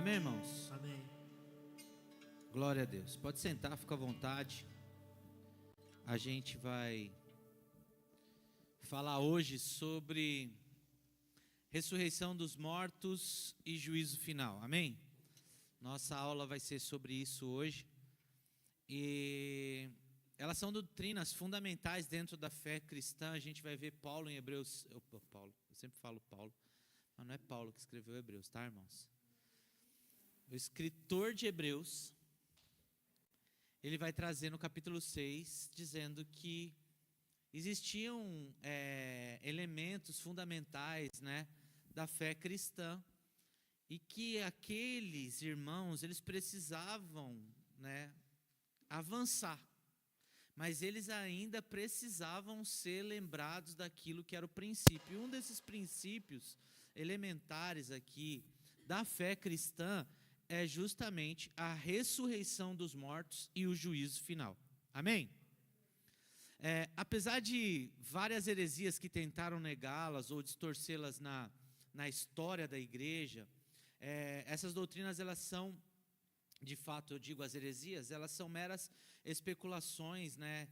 Amém, irmãos? Amém. Glória a Deus. Pode sentar, fica à vontade. A gente vai falar hoje sobre ressurreição dos mortos e juízo final. Amém? Nossa aula vai ser sobre isso hoje. E elas são doutrinas fundamentais dentro da fé cristã. A gente vai ver Paulo em Hebreus. Eu sempre falo Paulo, mas não é Paulo que escreveu Hebreus, tá, irmãos? O escritor de Hebreus, ele vai trazer no capítulo 6, dizendo que existiam elementos fundamentais, né, da fé cristã, e que aqueles irmãos, eles precisavam, né, avançar, mas eles ainda precisavam ser lembrados daquilo que era o princípio. E um desses princípios elementares aqui da fé cristã é justamente a ressurreição dos mortos e o juízo final. Amém? Apesar de várias heresias que tentaram negá-las ou distorcê-las na história da igreja, essas doutrinas, elas são, de fato, eu digo as heresias, elas são meras especulações, né,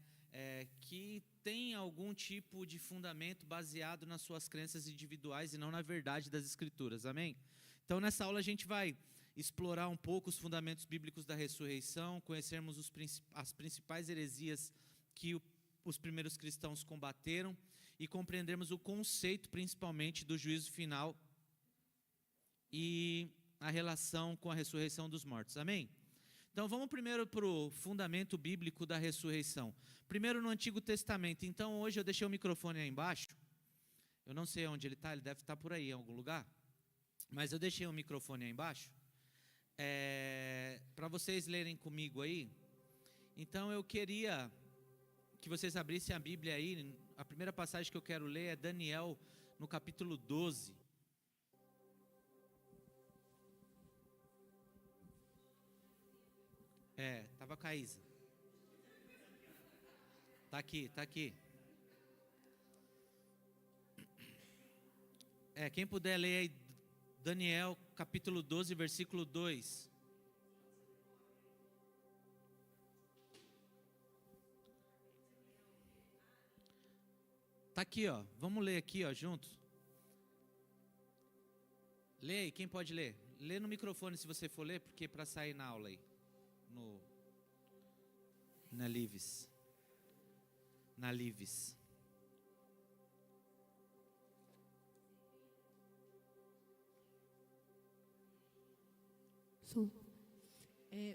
que têm algum tipo de fundamento baseado nas suas crenças individuais e não na verdade das Escrituras. Amém? Então, nessa aula a gente vai explorar um pouco os fundamentos bíblicos da ressurreição, conhecermos as principais heresias que os primeiros cristãos combateram e compreendermos o conceito principalmente do juízo final e a relação com a ressurreição dos mortos. Amém? Então vamos primeiro para o fundamento bíblico da ressurreição. Primeiro no Antigo Testamento. Então hoje eu deixei o microfone aí embaixo. Eu não sei onde ele está, ele deve estar por aí em algum lugar. Mas eu deixei o microfone aí embaixo. Para vocês lerem comigo aí. Então eu queria que vocês abrissem a Bíblia aí. A primeira passagem que eu quero ler é Daniel, no capítulo 12. Estava com a Isa. Tá aqui. Quem puder ler aí, Daniel, capítulo 12, versículo 2. Tá aqui, ó. Vamos ler aqui, ó, juntos. Lê aí, quem pode ler? Lê no microfone se você for ler, porque para sair na aula aí. Na Lives.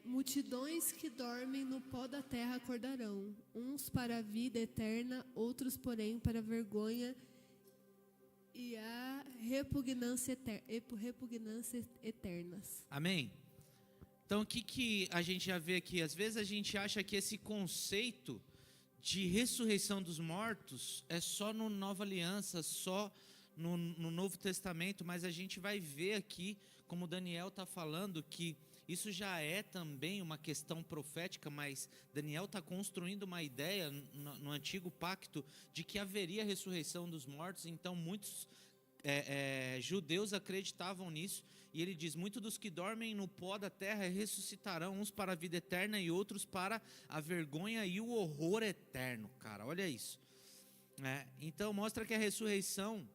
Multidões que dormem no pó da terra acordarão, uns para a vida eterna, outros, porém, para a vergonha e a repugnância eternas. Amém? Então o que a gente já vê aqui? Às vezes a gente acha que esse conceito de ressurreição dos mortos é só no Nova Aliança, só no Novo Testamento, mas a gente vai ver aqui, como Daniel está falando, que isso já é também uma questão profética, mas Daniel está construindo uma ideia no Antigo Pacto de que haveria ressurreição dos mortos. Então muitos judeus acreditavam nisso, e ele diz: muitos dos que dormem no pó da terra ressuscitarão, uns para a vida eterna e outros para a vergonha e o horror eterno. Cara, olha isso, então mostra que a ressurreição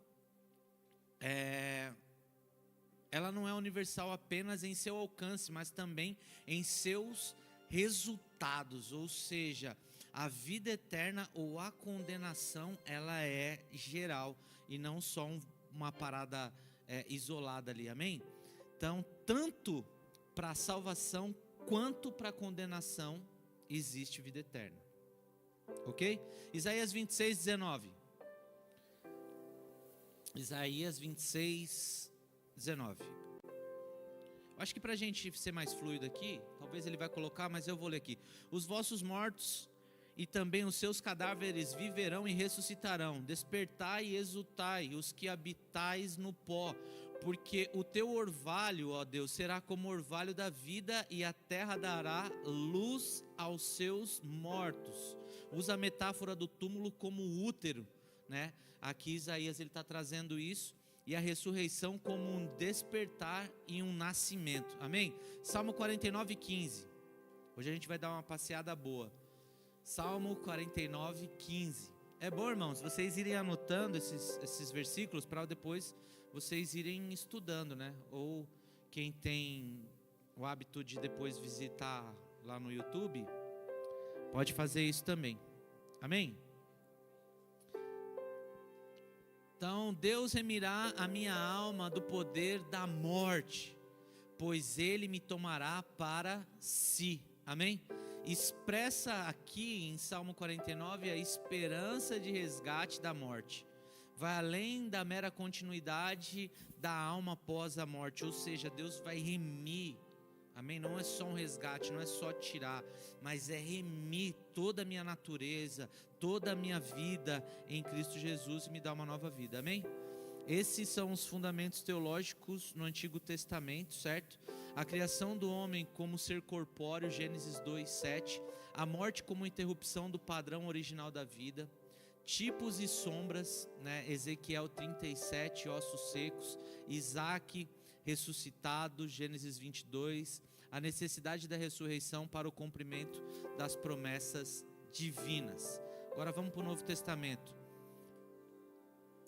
ela não é universal apenas em seu alcance, mas também em seus resultados. Ou seja, a vida eterna ou a condenação, ela é geral e não só uma parada isolada ali. Amém? Então, tanto para a salvação quanto para a condenação existe vida eterna. Ok? Isaías 26, 19. Isaías 26, 19. Acho que para a gente ser mais fluido aqui, talvez ele vai colocar, mas eu vou ler aqui. Os vossos mortos e também os seus cadáveres viverão e ressuscitarão. Despertai e exultai, os que habitais no pó, porque o teu orvalho, ó Deus, será como o orvalho da vida, e a terra dará luz aos seus mortos. Usa a metáfora do túmulo como útero, né? Aqui Isaías ele está trazendo isso. e a ressurreição como um despertar e um nascimento. Amém? Salmo 49, 15. Hoje a gente vai dar uma passeada boa. Salmo 49, 15. É bom, irmãos, vocês irem anotando esses versículos para depois vocês irem estudando, né? Ou quem tem o hábito de depois visitar lá no YouTube, pode fazer isso também. Amém? Então, Deus remirá a minha alma do poder da morte, pois Ele me tomará para si. Amém? Expressa aqui em Salmo 49 a esperança de resgate da morte. Vai além da mera continuidade da alma após a morte, ou seja, Deus vai remir. Amém? Não é só um resgate, não é só tirar, mas é remir toda a minha natureza, toda a minha vida em Cristo Jesus e me dar uma nova vida. Amém? Esses são os fundamentos teológicos no Antigo Testamento, certo? A criação do homem como ser corpóreo, Gênesis 2, 7. A morte como interrupção do padrão original da vida. Tipos e sombras, né? Ezequiel 37, ossos secos. Isaac ressuscitado, Gênesis 22, a necessidade da ressurreição para o cumprimento das promessas divinas. Agora vamos para o Novo Testamento.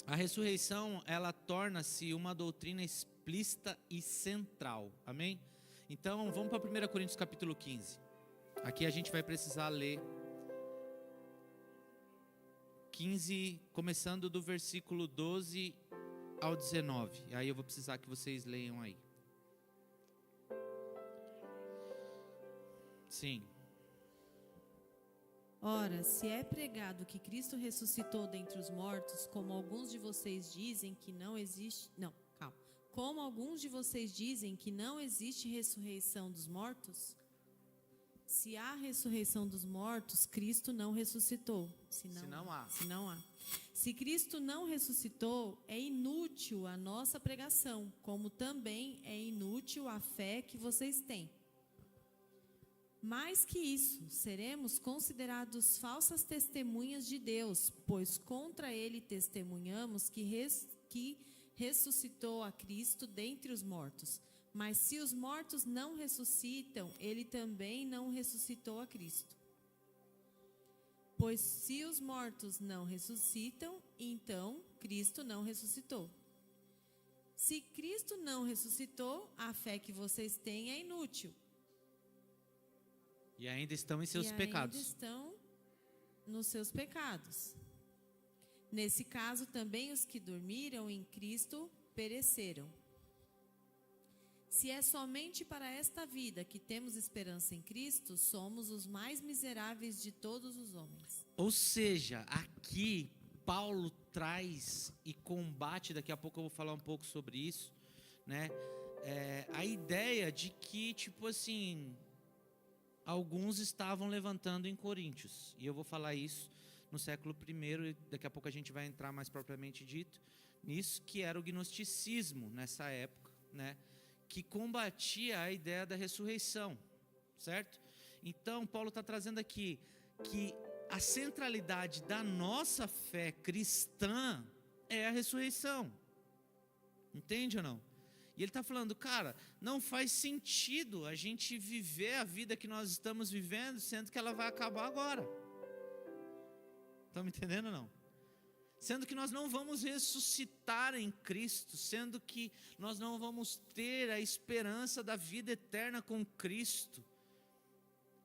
A ressurreição, ela torna-se uma doutrina explícita e central, amém? Então vamos para 1 Coríntios capítulo 15. Aqui a gente vai precisar ler 15, começando do versículo 12 ao 19, e aí eu vou precisar que vocês leiam aí. Sim. Ora, se é pregado que Cristo ressuscitou dentre os mortos, como alguns de vocês dizem que não existe... Como alguns de vocês dizem que não existe ressurreição dos mortos, se há ressurreição dos mortos, Cristo não ressuscitou. Se não há. Se Cristo não ressuscitou, é inútil a nossa pregação, como também é inútil a fé que vocês têm. Mais que isso, seremos considerados falsas testemunhas de Deus, pois contra Ele testemunhamos que ressuscitou a Cristo dentre os mortos. Mas se os mortos não ressuscitam, Ele também não ressuscitou a Cristo. Pois se os mortos não ressuscitam, então Cristo não ressuscitou. Se Cristo não ressuscitou, a fé que vocês têm é inútil. E ainda estão em seus pecados. Ainda estão nos seus pecados. Nesse caso, também os que dormiram em Cristo pereceram. Se é somente para esta vida que temos esperança em Cristo, somos os mais miseráveis de todos os homens. Ou seja, aqui Paulo traz e combate, daqui a pouco eu vou falar um pouco sobre isso, né? A ideia de que, tipo assim, alguns estavam levantando em Coríntios. E eu vou falar isso no século I, e daqui a pouco a gente vai entrar mais propriamente dito nisso, que era o gnosticismo nessa época, né? Que combatia a ideia da ressurreição, certo? Então, Paulo está trazendo aqui que a centralidade da nossa fé cristã é a ressurreição. Entende ou não? E ele está falando, cara, não faz sentido a gente viver a vida que nós estamos vivendo, sendo que ela vai acabar agora. Estão me entendendo ou não? Sendo que nós não vamos ressuscitar em Cristo, sendo que nós não vamos ter a esperança da vida eterna com Cristo.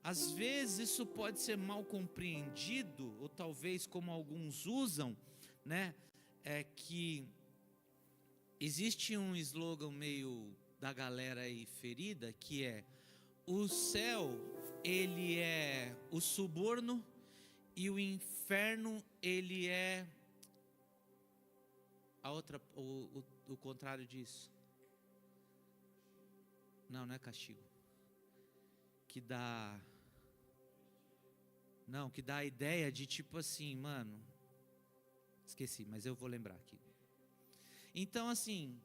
Às vezes isso pode ser mal compreendido, ou talvez como alguns usam, né? É que existe um slogan meio da galera aí ferida, que é: o céu, ele é o suborno, e o inferno, ele é o contrário disso. Não é castigo. Que dá a ideia de tipo assim, mano, esqueci, mas eu vou lembrar aqui. Então assim,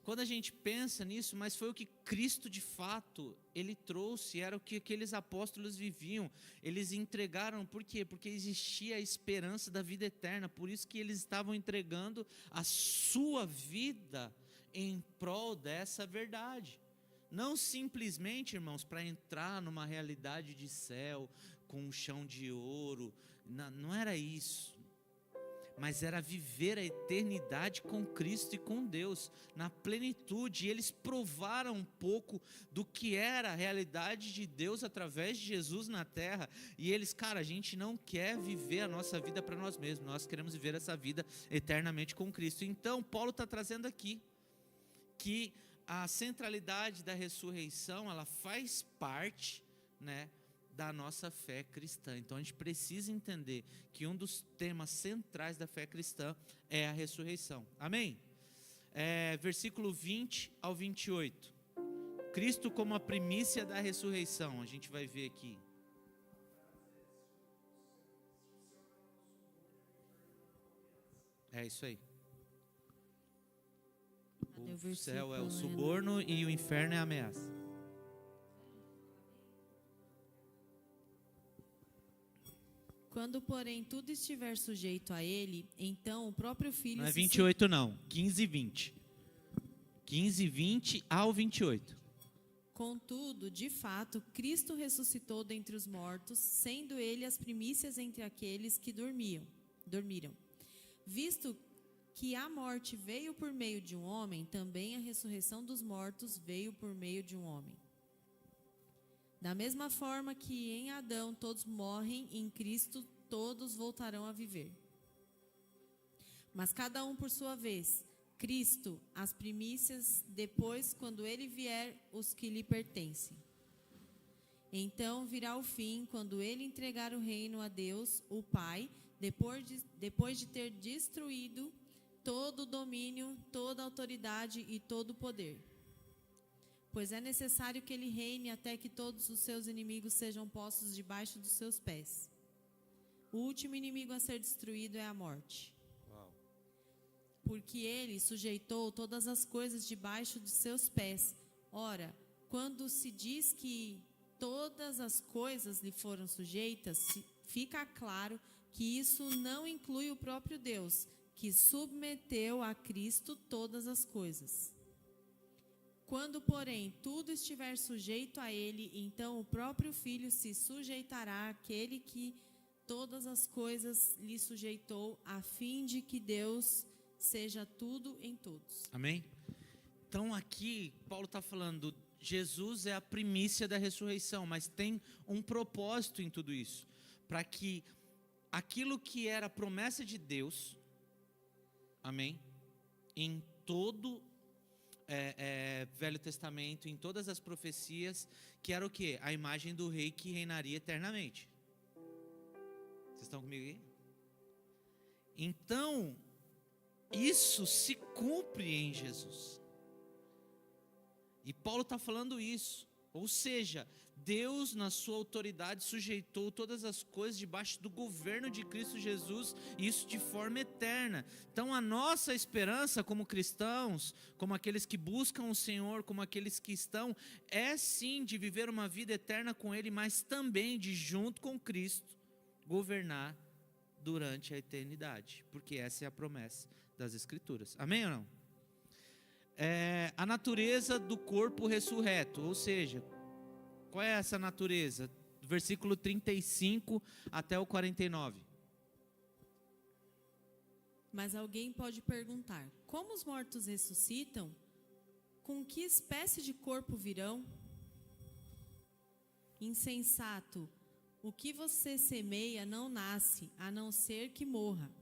quando a gente pensa nisso, mas foi o que Cristo de fato, Ele trouxe, era o que aqueles apóstolos viviam, eles entregaram, por quê? Porque existia a esperança da vida eterna, por isso que eles estavam entregando a sua vida em prol dessa verdade. Não simplesmente, irmãos, para entrar numa realidade de céu, com um chão de ouro, não era isso. Mas era viver a eternidade com Cristo e com Deus, na plenitude. E eles provaram um pouco do que era a realidade de Deus através de Jesus na terra. E eles, cara, a gente não quer viver a nossa vida para nós mesmos, nós queremos viver essa vida eternamente com Cristo. Então, Paulo está trazendo aqui que a centralidade da ressurreição, ela faz parte, né, da nossa fé cristã. Então a gente precisa entender que um dos temas centrais da fé cristã é a ressurreição. Amém? Versículo 20 ao 28. Cristo como a primícia da ressurreição. A gente vai ver aqui. É isso aí. O céu é o suborno e o inferno é a ameaça. Quando, porém, tudo estiver sujeito a ele, então o próprio Filho... Não é 28 não, 15 e 20. 15 e 20 ao 28. Contudo, de fato, Cristo ressuscitou dentre os mortos, sendo ele as primícias entre aqueles que dormiram. Visto que a morte veio por meio de um homem, também a ressurreição dos mortos veio por meio de um homem. Da mesma forma que em Adão todos morrem, em Cristo todos voltarão a viver. Mas cada um por sua vez, Cristo, as primícias, depois, quando ele vier, os que lhe pertencem. Então virá o fim, quando ele entregar o reino a Deus, o Pai, depois de ter destruído todo o domínio, toda a autoridade e todo o poder. Pois é necessário que ele reine até que todos os seus inimigos sejam postos debaixo dos seus pés. O último inimigo a ser destruído é a morte. Uau. Porque ele sujeitou todas as coisas debaixo dos seus pés. Ora, quando se diz que todas as coisas lhe foram sujeitas, fica claro que isso não inclui o próprio Deus, que submeteu a Cristo todas as coisas. Quando, porém, tudo estiver sujeito a ele, então o próprio Filho se sujeitará àquele que todas as coisas lhe sujeitou, a fim de que Deus seja tudo em todos. Amém? Então aqui, Paulo está falando, Jesus é a primícia da ressurreição, mas tem um propósito em tudo isso, para que aquilo que era promessa de Deus, amém? Em todo Velho Testamento, em todas as profecias, que era o quê? A imagem do rei que reinaria eternamente. Vocês estão comigo aí? Então, isso se cumpre em Jesus. E Paulo está falando isso. Ou seja, Deus, na sua autoridade, sujeitou todas as coisas debaixo do governo de Cristo Jesus, e isso de forma eterna. Então a nossa esperança como cristãos, como aqueles que buscam o Senhor, como aqueles que estão, é sim de viver uma vida eterna com Ele, mas também de junto com Cristo, governar durante a eternidade, porque essa é a promessa das Escrituras. Amém ou não? A natureza do corpo ressurreto, ou seja, qual é essa natureza? Do versículo 35 até o 49. Mas alguém pode perguntar: como os mortos ressuscitam? Com que espécie de corpo virão? Insensato, o que você semeia não nasce, a não ser que morra.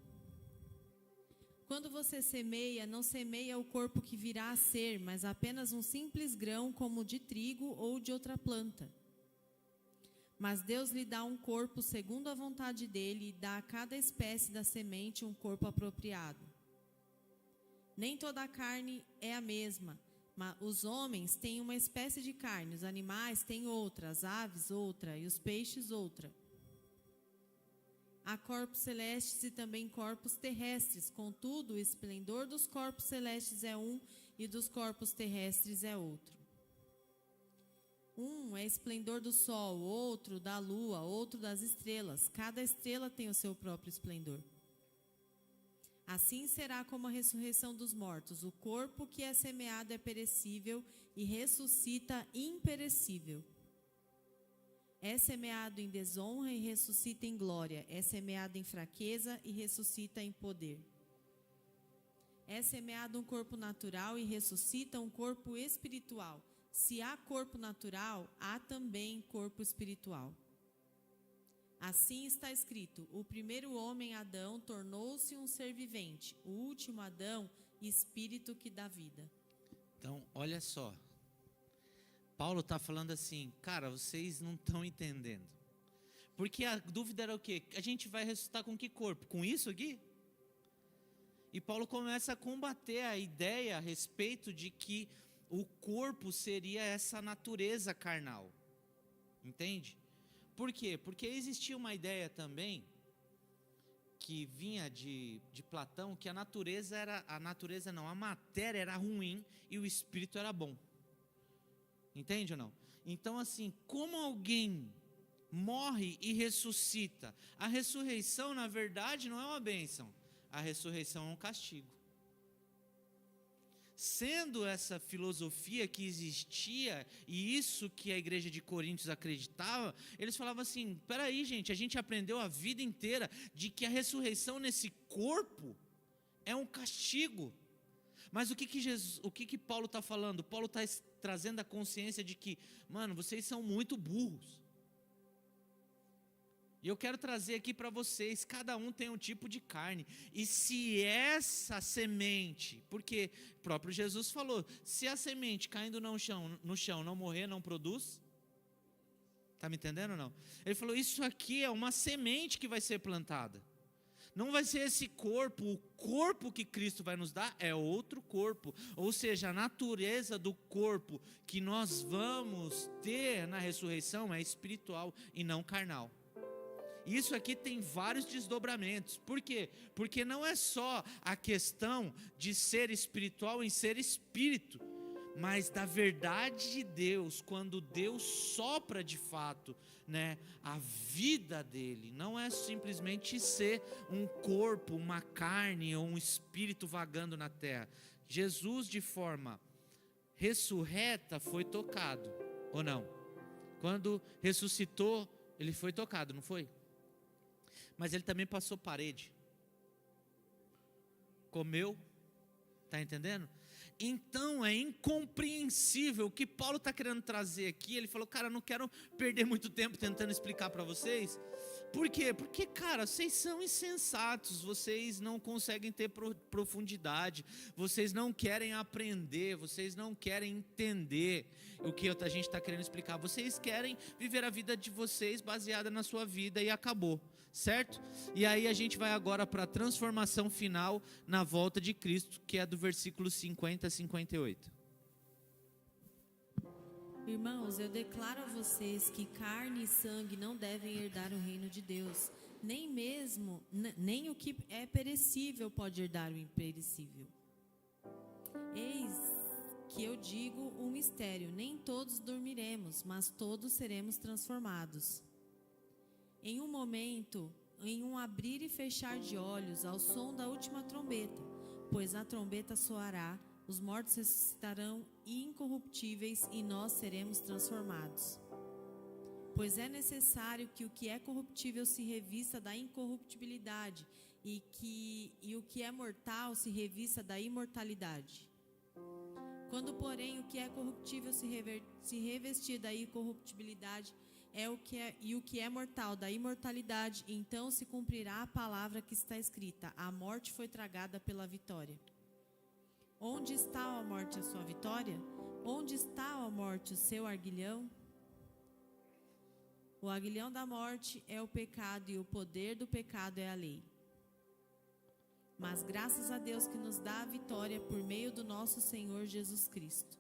Quando você semeia, não semeia o corpo que virá a ser, mas apenas um simples grão como de trigo ou de outra planta. Mas Deus lhe dá um corpo segundo a vontade dele e dá a cada espécie da semente um corpo apropriado. Nem toda a carne é a mesma, mas os homens têm uma espécie de carne, os animais têm outra, as aves outra e os peixes outra. Há corpos celestes e também corpos terrestres. Contudo, o esplendor dos corpos celestes é um e dos corpos terrestres é outro. Um é esplendor do sol, outro da lua, outro das estrelas. Cada estrela tem o seu próprio esplendor. Assim será como a ressurreição dos mortos. O corpo que é semeado é perecível e ressuscita imperecível. É semeado em desonra e ressuscita em glória. É semeado em fraqueza e ressuscita em poder. É semeado um corpo natural e ressuscita um corpo espiritual. Se há corpo natural, há também corpo espiritual. Assim está escrito: o primeiro homem, Adão, tornou-se um ser vivente. O último Adão, espírito que dá vida. Então, olha só. Paulo está falando assim, cara, vocês não estão entendendo. Porque a dúvida era o quê? A gente vai ressuscitar com que corpo? Com isso aqui? E Paulo começa a combater a ideia a respeito de que o corpo seria essa natureza carnal. Entende? Por quê? Porque existia uma ideia também que vinha de Platão, que a matéria era ruim e o espírito era bom. Entende ou não? Então assim, como alguém morre e ressuscita? A ressurreição, na verdade, não é uma bênção. A ressurreição é um castigo. Sendo essa filosofia que existia, e isso que a igreja de Coríntios acreditava, eles falavam assim, peraí gente, a gente aprendeu a vida inteira de que a ressurreição nesse corpo é um castigo. Mas o que Paulo está falando? Paulo está trazendo a consciência de que, mano, vocês são muito burros. E eu quero trazer aqui para vocês, cada um tem um tipo de carne. E se essa semente, porque o próprio Jesus falou, se a semente caindo no chão não morrer, não produz. Está me entendendo ou não? Ele falou, isso aqui é uma semente que vai ser plantada. Não vai ser esse corpo, o corpo que Cristo vai nos dar é outro corpo. Ou seja, a natureza do corpo que nós vamos ter na ressurreição é espiritual e não carnal. Isso aqui tem vários desdobramentos. Por quê? Porque não é só a questão de ser espiritual em ser espírito, mas da verdade de Deus, quando Deus sopra de fato, né, a vida dele, não é simplesmente ser um corpo, uma carne ou um espírito vagando na terra. Jesus, de forma ressurreta, foi tocado, ou não? Quando ressuscitou, ele foi tocado, não foi? Mas ele também passou parede, comeu, está entendendo? Então é incompreensível o que Paulo está querendo trazer aqui. Ele falou, cara, não quero perder muito tempo tentando explicar para vocês. Por quê? Porque, cara, vocês são insensatos, vocês não conseguem ter profundidade, vocês não querem aprender, vocês não querem entender o que a gente está querendo explicar. Vocês querem viver a vida de vocês baseada na sua vida e acabou, certo? E aí a gente vai agora para a transformação final na volta de Cristo, que é do versículo 50 a 58. Irmãos, eu declaro a vocês que carne e sangue não devem herdar o reino de Deus, nem o que é perecível pode herdar o imperecível. Eis que eu digo um mistério, nem todos dormiremos, mas todos seremos transformados. Em um momento, em um abrir e fechar de olhos, ao som da última trombeta, pois a trombeta soará, os mortos ressuscitarão incorruptíveis e nós seremos transformados. Pois é necessário que o que é corruptível se revista da incorruptibilidade e o que é mortal se revista da imortalidade. Quando, porém, o que é corruptível se revestir da incorruptibilidade e o que é mortal da imortalidade, então se cumprirá a palavra que está escrita: a morte foi tragada pela vitória. Onde está, ó morte, a sua vitória? Onde está, ó morte, o seu aguilhão? O aguilhão da morte é o pecado e o poder do pecado é a lei. Mas graças a Deus que nos dá a vitória por meio do nosso Senhor Jesus Cristo.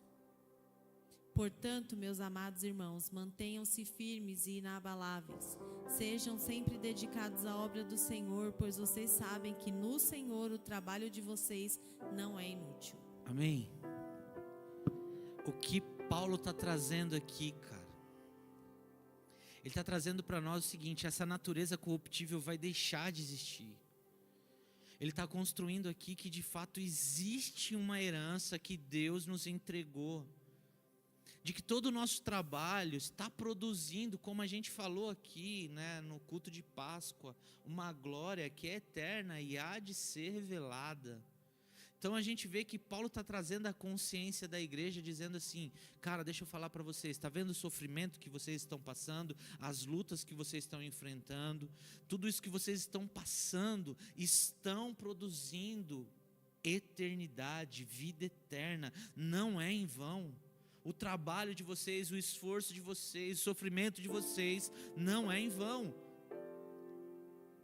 Portanto, meus amados irmãos, mantenham-se firmes e inabaláveis. Sejam sempre dedicados à obra do Senhor, pois vocês sabem que no Senhor o trabalho de vocês não é inútil. Amém? O que Paulo está trazendo aqui, cara? Ele está trazendo para nós o seguinte: essa natureza corruptível vai deixar de existir. Ele está construindo aqui que de fato existe uma herança que Deus nos entregou. De que todo o nosso trabalho está produzindo, como a gente falou aqui, né, no culto de Páscoa, uma glória que é eterna e há de ser revelada. Então a gente vê que Paulo está trazendo a consciência da igreja, dizendo assim: cara, deixa eu falar para vocês, está vendo o sofrimento que vocês estão passando, as lutas que vocês estão enfrentando, tudo isso que vocês estão passando, estão produzindo eternidade, vida eterna, não é em vão. O trabalho de vocês, o esforço de vocês, o sofrimento de vocês não é em vão.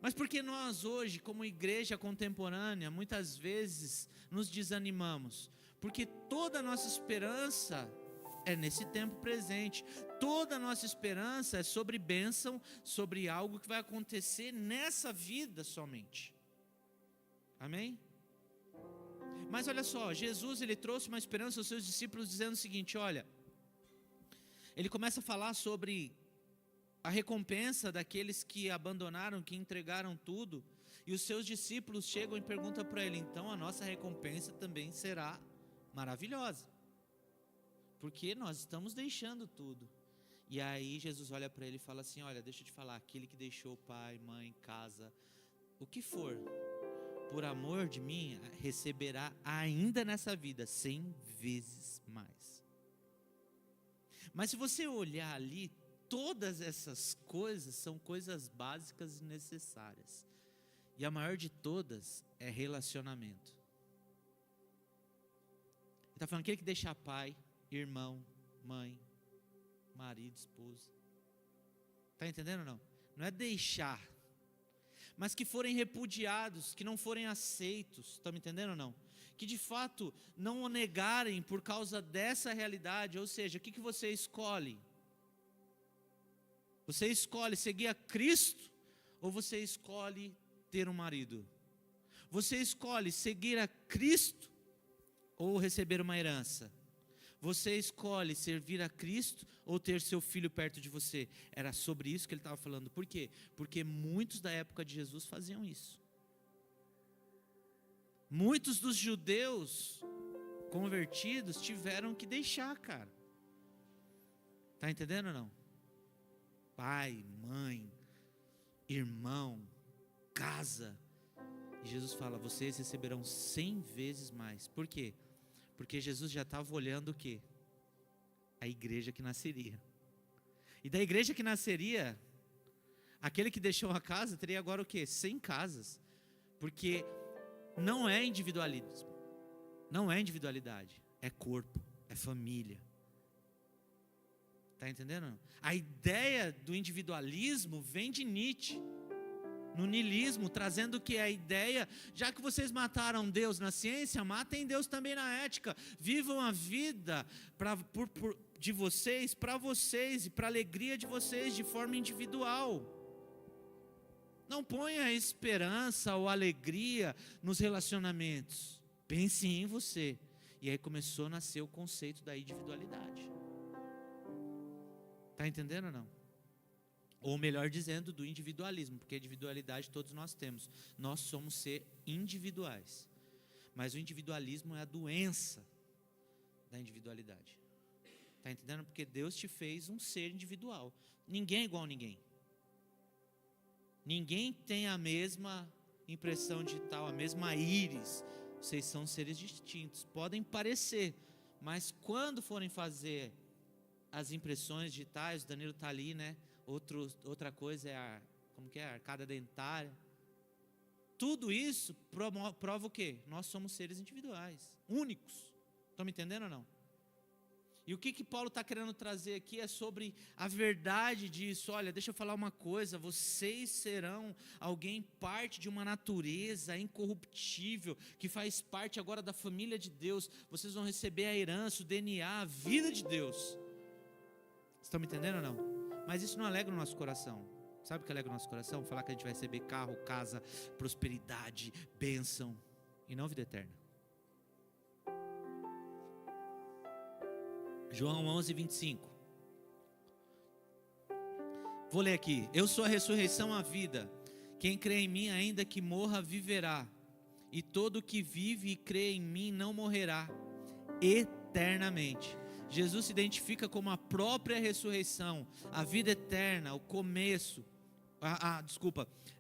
Mas por que nós hoje, como igreja contemporânea, muitas vezes nos desanimamos? Porque toda a nossa esperança é nesse tempo presente. Toda a nossa esperança é sobre bênção, sobre algo que vai acontecer nessa vida somente. Amém? Mas olha só, Jesus ele trouxe uma esperança aos seus discípulos dizendo o seguinte: olha, ele começa a falar sobre a recompensa daqueles que abandonaram, que entregaram tudo, e os seus discípulos chegam e perguntam para ele: então a nossa recompensa também será maravilhosa, porque nós estamos deixando tudo. E aí Jesus olha para ele e fala assim: olha, deixa eu te falar, aquele que deixou pai, mãe, casa, o que for, por amor de mim, receberá ainda nessa vida 100 vezes mais. Mas se você olhar ali, todas essas coisas são coisas básicas e necessárias. E a maior de todas é relacionamento. Ele está falando aquele que deixa pai, irmão, mãe, marido, esposa. Está entendendo ou não? Não é deixar, mas que forem repudiados, que não forem aceitos, estão me entendendo ou não? Que de fato não o negarem por causa dessa realidade. Ou seja, o que você escolhe? Você escolhe seguir a Cristo ou você escolhe ter um marido? Você escolhe seguir a Cristo ou receber uma herança? Você escolhe servir a Cristo ou ter seu filho perto de você? Era sobre isso que ele estava falando. Por quê? Porque muitos da época de Jesus faziam isso. Muitos dos judeus convertidos tiveram que deixar, cara. Está entendendo ou não? Pai, mãe, irmão, casa. E Jesus fala: vocês receberão 100 vezes mais. Por quê? Porque Jesus já estava olhando o quê? A igreja que nasceria. E da igreja que nasceria, aquele que deixou a casa teria agora o quê? 100 casas. Porque não é individualismo. Não é individualidade. É corpo, é família. Está entendendo? A ideia do individualismo vem de Nietzsche. No niilismo, trazendo o que é a ideia: já que vocês mataram Deus na ciência, matem Deus também na ética. Vivam a vida de vocês, para vocês e para a alegria de vocês de forma individual. Não ponha a esperança ou alegria nos relacionamentos. Pense em você. E aí começou a nascer o conceito da individualidade. Está entendendo ou não? Ou melhor dizendo, do individualismo, porque individualidade todos nós temos. Nós somos ser individuais. Mas o individualismo é a doença da individualidade. Está entendendo? Porque Deus te fez um ser individual. Ninguém é igual a ninguém. Ninguém tem a mesma impressão digital, a mesma íris. Vocês são seres distintos. Podem parecer, mas quando forem fazer as impressões digitais, o Danilo está ali, né? Outra coisa é a arcada dentária. Tudo isso prova o quê? Nós somos seres individuais, únicos. Estão me entendendo ou não? E o que Paulo está querendo trazer aqui é sobre a verdade disso. Olha, deixa eu falar uma coisa, vocês serão alguém parte de uma natureza incorruptível, que faz parte agora da família de Deus. Vocês vão receber a herança, o DNA, a vida de Deus. Vocês estão me entendendo ou não? Mas isso não alegra o nosso coração. Sabe o que alegra o nosso coração? Falar que a gente vai receber carro, casa, prosperidade, bênção e não vida eterna. João 11, 25. Vou ler aqui. Eu sou a ressurreição e a vida. Quem crê em mim, ainda que morra, viverá. E todo que vive e crê em mim não morrerá eternamente. Jesus se identifica como a própria ressurreição, a vida eterna, o começo.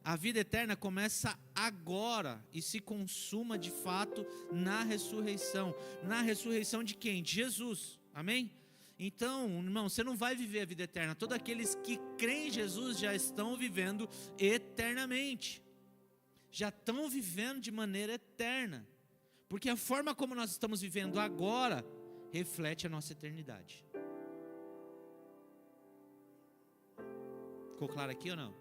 A vida eterna começa agora e se consuma de fato na ressurreição. Na ressurreição de quem? De Jesus. Amém? Então, irmão, você não vai viver a vida eterna. Todos aqueles que creem em Jesus já estão vivendo eternamente. Já estão vivendo de maneira eterna. Porque a forma como nós estamos vivendo agora reflete a nossa eternidade. Ficou claro aqui ou não?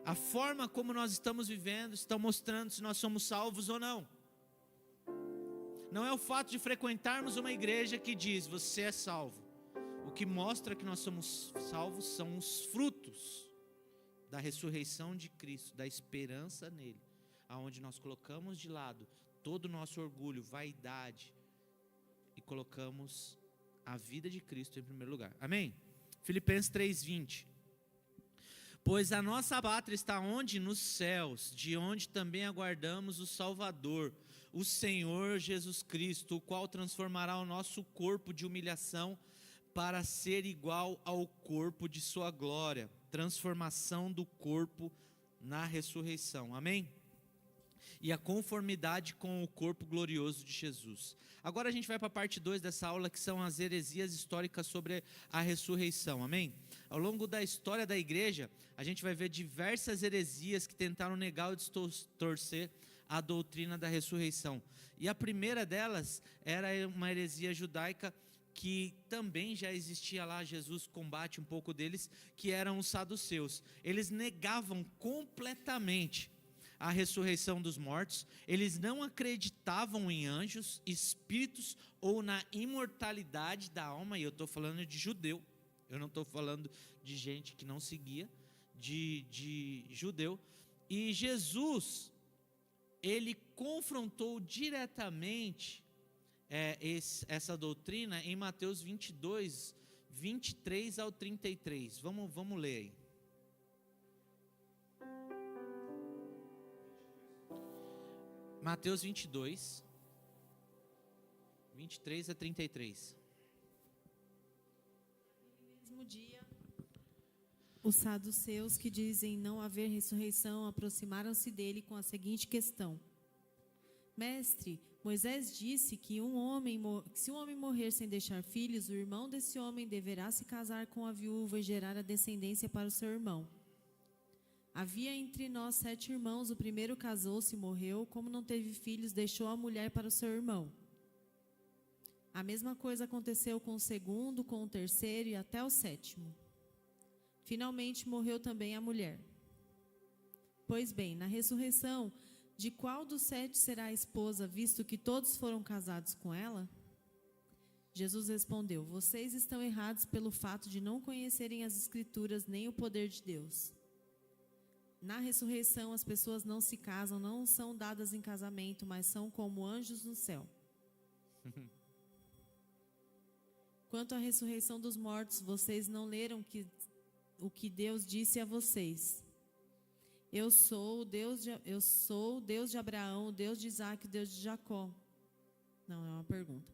A forma como nós estamos vivendo está mostrando se nós somos salvos ou não. Não é o fato de frequentarmos uma igreja que diz, você é salvo. O que mostra que nós somos salvos são os frutos da ressurreição de Cristo, da esperança nele. Aonde nós colocamos de lado todo o nosso orgulho, vaidade, e colocamos a vida de Cristo em primeiro lugar. Amém? Filipenses 3:20. Pois a nossa pátria está onde? Nos céus, de onde também aguardamos o Salvador, o Senhor Jesus Cristo, o qual transformará o nosso corpo de humilhação para ser igual ao corpo de sua glória. Transformação do corpo na ressurreição. Amém? E a conformidade com o corpo glorioso de Jesus. Agora a gente vai para a parte 2 dessa aula, que são as heresias históricas sobre a ressurreição. Amém? Ao longo da história da igreja, a gente vai ver diversas heresias que tentaram negar ou distorcer a doutrina da ressurreição. E a primeira delas era uma heresia judaica que também já existia lá, Jesus combate um pouco deles, que eram os saduceus. Eles negavam completamente a ressurreição dos mortos, eles não acreditavam em anjos, espíritos ou na imortalidade da alma, e eu estou falando de judeu, eu não estou falando de gente que não seguia, de judeu. E Jesus, ele confrontou diretamente essa doutrina em Mateus 22, 23 ao 33. Vamos ler aí. Mateus 22, 23 a 33. No mesmo dia, os saduceus, que dizem não haver ressurreição, aproximaram-se dele com a seguinte questão: Mestre, Moisés disse que se um homem morrer sem deixar filhos, o irmão desse homem deverá se casar com a viúva e gerar a descendência para o seu irmão. Havia entre nós 7 irmãos, o primeiro casou-se e morreu, como não teve filhos, deixou a mulher para o seu irmão. A mesma coisa aconteceu com o segundo, com o terceiro e até o 7º. Finalmente morreu também a mulher. Pois bem, na ressurreição, de qual dos 7 será a esposa, visto que todos foram casados com ela? Jesus respondeu: vocês estão errados pelo fato de não conhecerem as Escrituras nem o poder de Deus. Na ressurreição, as pessoas não se casam, não são dadas em casamento, mas são como anjos no céu. Quanto à ressurreição dos mortos, vocês não leram o que Deus disse a vocês: Eu sou o Deus de Abraão, o Deus de Isaac, o Deus de Jacó. Não, é uma pergunta.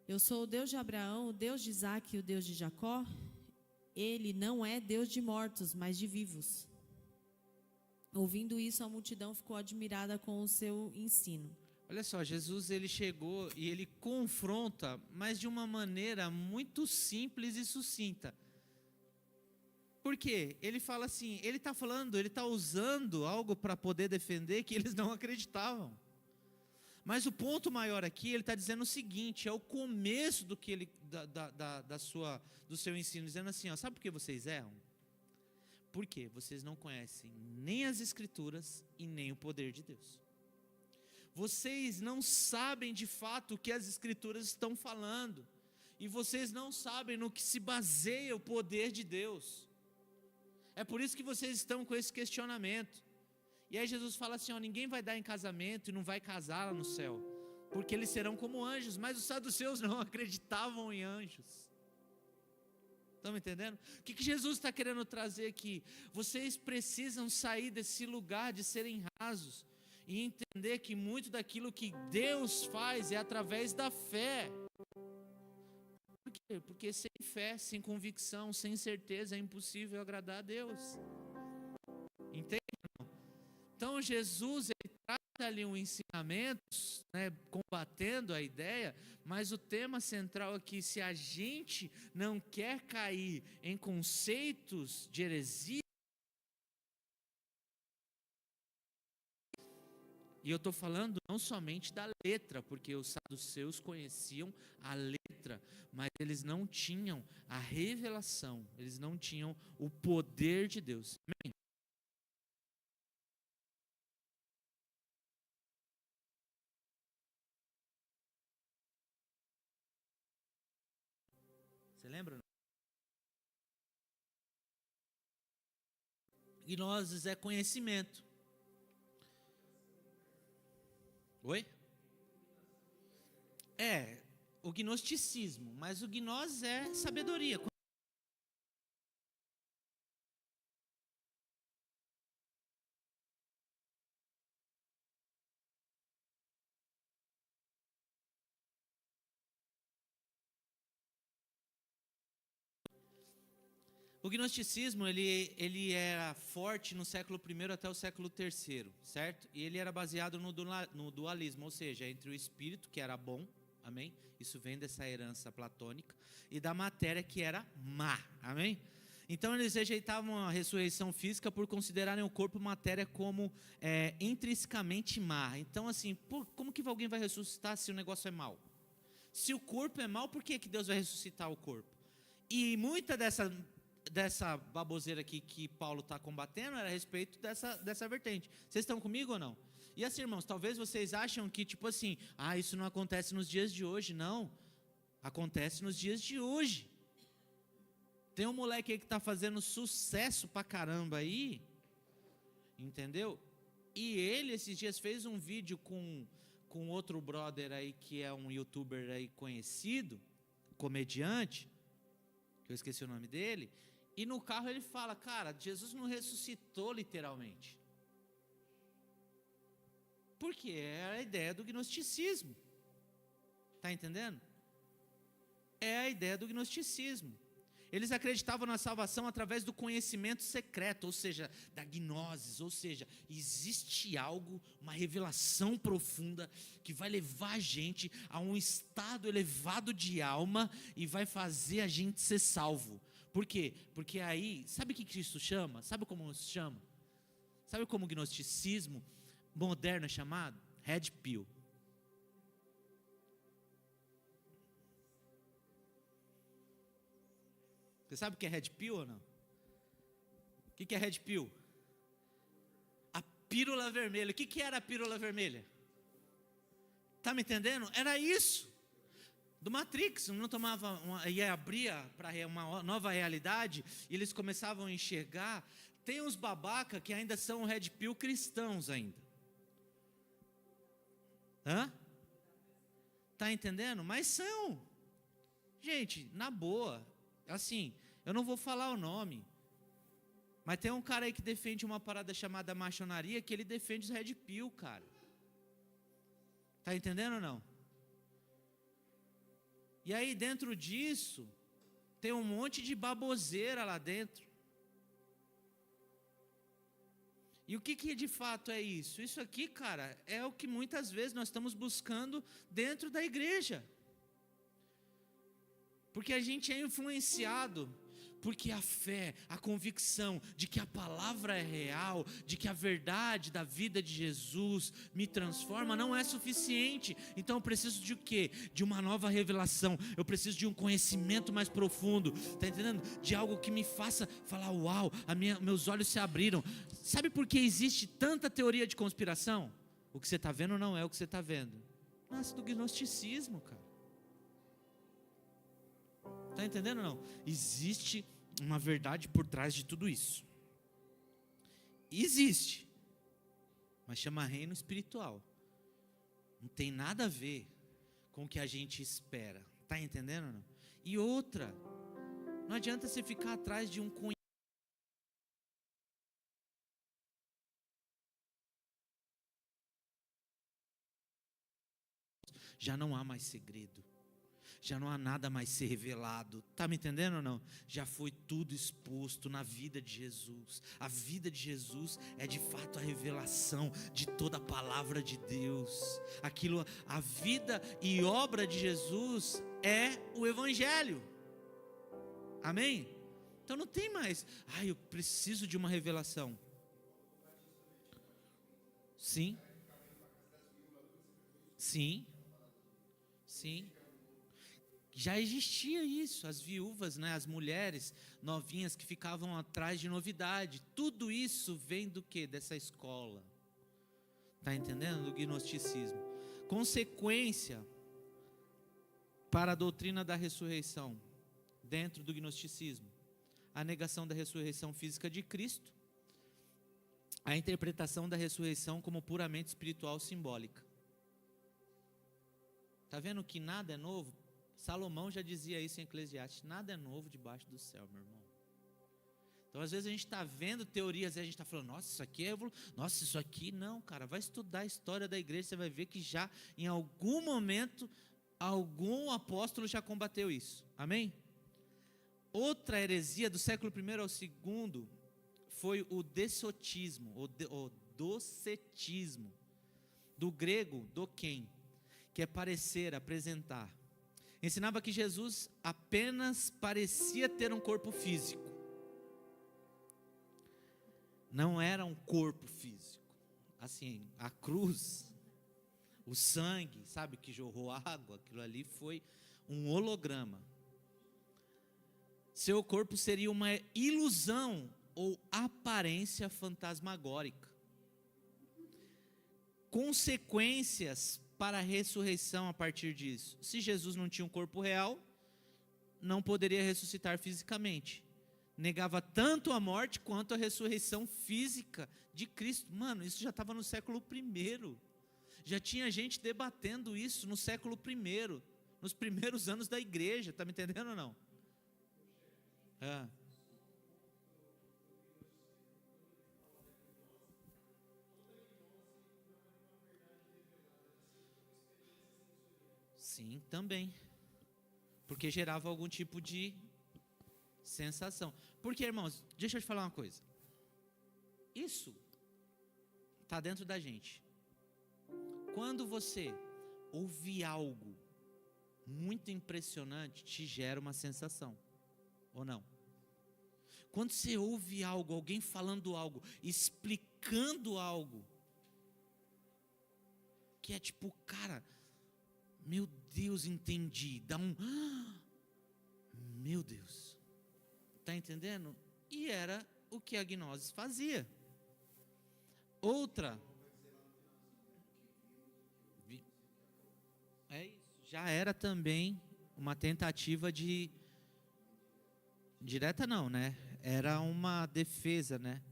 Eu sou o Deus de Abraão, o Deus de Isaac e o Deus de Jacó? Ele não é Deus de mortos, mas de vivos. Ouvindo isso, a multidão ficou admirada com o seu ensino. Olha só, Jesus ele chegou e ele confronta, mas de uma maneira muito simples e sucinta. Por quê? Ele fala assim, ele está usando algo para poder defender que eles não acreditavam. Mas o ponto maior aqui, ele está dizendo o seguinte, é o começo do que ele, do seu ensino, dizendo assim, ó, sabe por que vocês erram? Porque vocês não conhecem nem as Escrituras e nem o poder de Deus. Vocês não sabem de fato o que as Escrituras estão falando. E vocês não sabem no que se baseia o poder de Deus. É por isso que vocês estão com esse questionamento. E aí Jesus fala assim, ó, ninguém vai dar em casamento e não vai casar lá no céu, porque eles serão como anjos. Mas os saduceus não acreditavam em anjos. Estão me entendendo? O que Jesus está querendo trazer aqui? Vocês precisam sair desse lugar de serem rasos e entender que muito daquilo que Deus faz é através da fé. Por quê? Porque sem fé, sem convicção, sem certeza é impossível agradar a Deus. Entende? Então Jesus, ele trata ali um ensinamento, né, combatendo a ideia, mas o tema central aqui, se a gente não quer cair em conceitos de heresia, e eu estou falando não somente da letra, porque os saduceus conheciam a letra, mas eles não tinham a revelação, eles não tinham o poder de Deus. Amém? Você lembra? Gnoses é conhecimento. Oi? É, o gnosticismo, mas o gnose é sabedoria. O gnosticismo, ele era forte no século I até o século III, certo? E ele era baseado no dualismo, ou seja, entre o espírito, que era bom, amém? Isso vem dessa herança platônica, e da matéria, que era má, amém? Então eles rejeitavam a ressurreição física por considerarem o corpo e matéria como intrinsecamente má. Então assim, como que alguém vai ressuscitar se o negócio é mau? Se o corpo é mau, por que Deus vai ressuscitar o corpo? E muita dessa baboseira aqui que Paulo está combatendo era a respeito dessa vertente. Vocês estão comigo ou não? E assim, irmãos, talvez vocês acham que tipo assim, isso não acontece nos dias de hoje. Não, acontece nos dias de hoje. Tem um moleque aí que está fazendo sucesso pra caramba aí, entendeu? E ele esses dias fez um vídeo com outro brother aí que é um youtuber aí conhecido, comediante, que eu esqueci o nome dele. E no carro ele fala, cara, Jesus não ressuscitou literalmente. Porque é a ideia do gnosticismo. Está entendendo? É a ideia do gnosticismo. Eles acreditavam na salvação através do conhecimento secreto, ou seja, da gnosis, ou seja, existe algo, uma revelação profunda que vai levar a gente a um estado elevado de alma e vai fazer a gente ser salvo. Por quê? Porque aí, sabe o que Cristo chama? Sabe como se chama? Sabe como o gnosticismo moderno é chamado? Red Pill. Você sabe o que é Red Pill ou não? O que é Red Pill? A pílula vermelha. O que era a pílula vermelha? Está me entendendo? Era isso. Do Matrix, não tomava, ia abrir para uma nova realidade, e eles começavam a enxergar. Tem uns babaca que ainda são Red Pill cristãos ainda. Tá entendendo? Mas são. Gente, na boa, assim, eu não vou falar o nome, mas tem um cara aí que defende uma parada chamada maçonaria, que ele defende os Red Pill, cara. Tá entendendo ou não? E aí dentro disso, tem um monte de baboseira lá dentro. E o que de fato é isso? Isso aqui, cara, é o que muitas vezes nós estamos buscando dentro da igreja. Porque a gente é influenciado Porque a fé, a convicção de que a palavra é real, de que a verdade da vida de Jesus me transforma, não é suficiente. Então eu preciso de o quê? De uma nova revelação. Eu preciso de um conhecimento mais profundo. Está entendendo? De algo que me faça falar, uau, meus olhos se abriram. Sabe por que existe tanta teoria de conspiração? O que você está vendo não é o que você está vendo. Nasce do gnosticismo, cara. Está entendendo ou não? Existe uma verdade por trás de tudo isso. Existe. Mas chama reino espiritual. Não tem nada a ver com o que a gente espera. Está entendendo ou não? E outra, não adianta você ficar atrás de um cunhado. Já não há mais segredo. Já não há nada mais ser revelado. Está me entendendo ou não? Já foi tudo exposto na vida de Jesus. A vida de Jesus é de fato a revelação de toda a palavra de Deus. A vida e obra de Jesus é o Evangelho. Amém? Então não tem mais, eu preciso de uma revelação. Sim. Sim. Sim. Já existia isso, as viúvas, né, as mulheres novinhas que ficavam atrás de novidade. Tudo isso vem do quê? Dessa escola. Está entendendo? Do gnosticismo. Consequência para a doutrina da ressurreição, dentro do gnosticismo: a negação da ressurreição física de Cristo, a interpretação da ressurreição como puramente espiritual simbólica. Está vendo que nada é novo? Salomão já dizia isso em Eclesiastes: nada é novo debaixo do céu, meu irmão. Então às vezes a gente está vendo teorias e a gente está falando, nossa, isso aqui é nossa, isso aqui não, cara, vai estudar a história da igreja, você vai ver que já em algum momento, algum apóstolo já combateu isso, amém? Outra heresia do século I ao II foi o dessotismo, o docetismo, do grego doken, que é parecer, apresentar. Ensinava que Jesus apenas parecia ter um corpo físico. Não era um corpo físico. Assim, a cruz, o sangue, sabe, que jorrou água, aquilo ali foi um holograma. Seu corpo seria uma ilusão ou aparência fantasmagórica. Consequências para a ressurreição a partir disso. Se Jesus não tinha um corpo real, não poderia ressuscitar fisicamente. Negava tanto a morte quanto a ressurreição física de Cristo. Mano, isso já estava no século I. Já tinha gente debatendo isso no século I, nos primeiros anos da igreja. Está me entendendo ou não? Sim, também. Porque gerava algum tipo de sensação. Porque, irmãos, deixa eu te falar uma coisa. Isso está dentro da gente. Quando você ouve algo muito impressionante, te gera uma sensação. Ou não? Quando você ouve algo, alguém falando algo, explicando algo, que é tipo, cara, meu Deus, entendi. Dá um, meu Deus. Está entendendo? E era o que a gnose fazia. Outra, já era também uma tentativa de, direta não, né? Era uma defesa, né?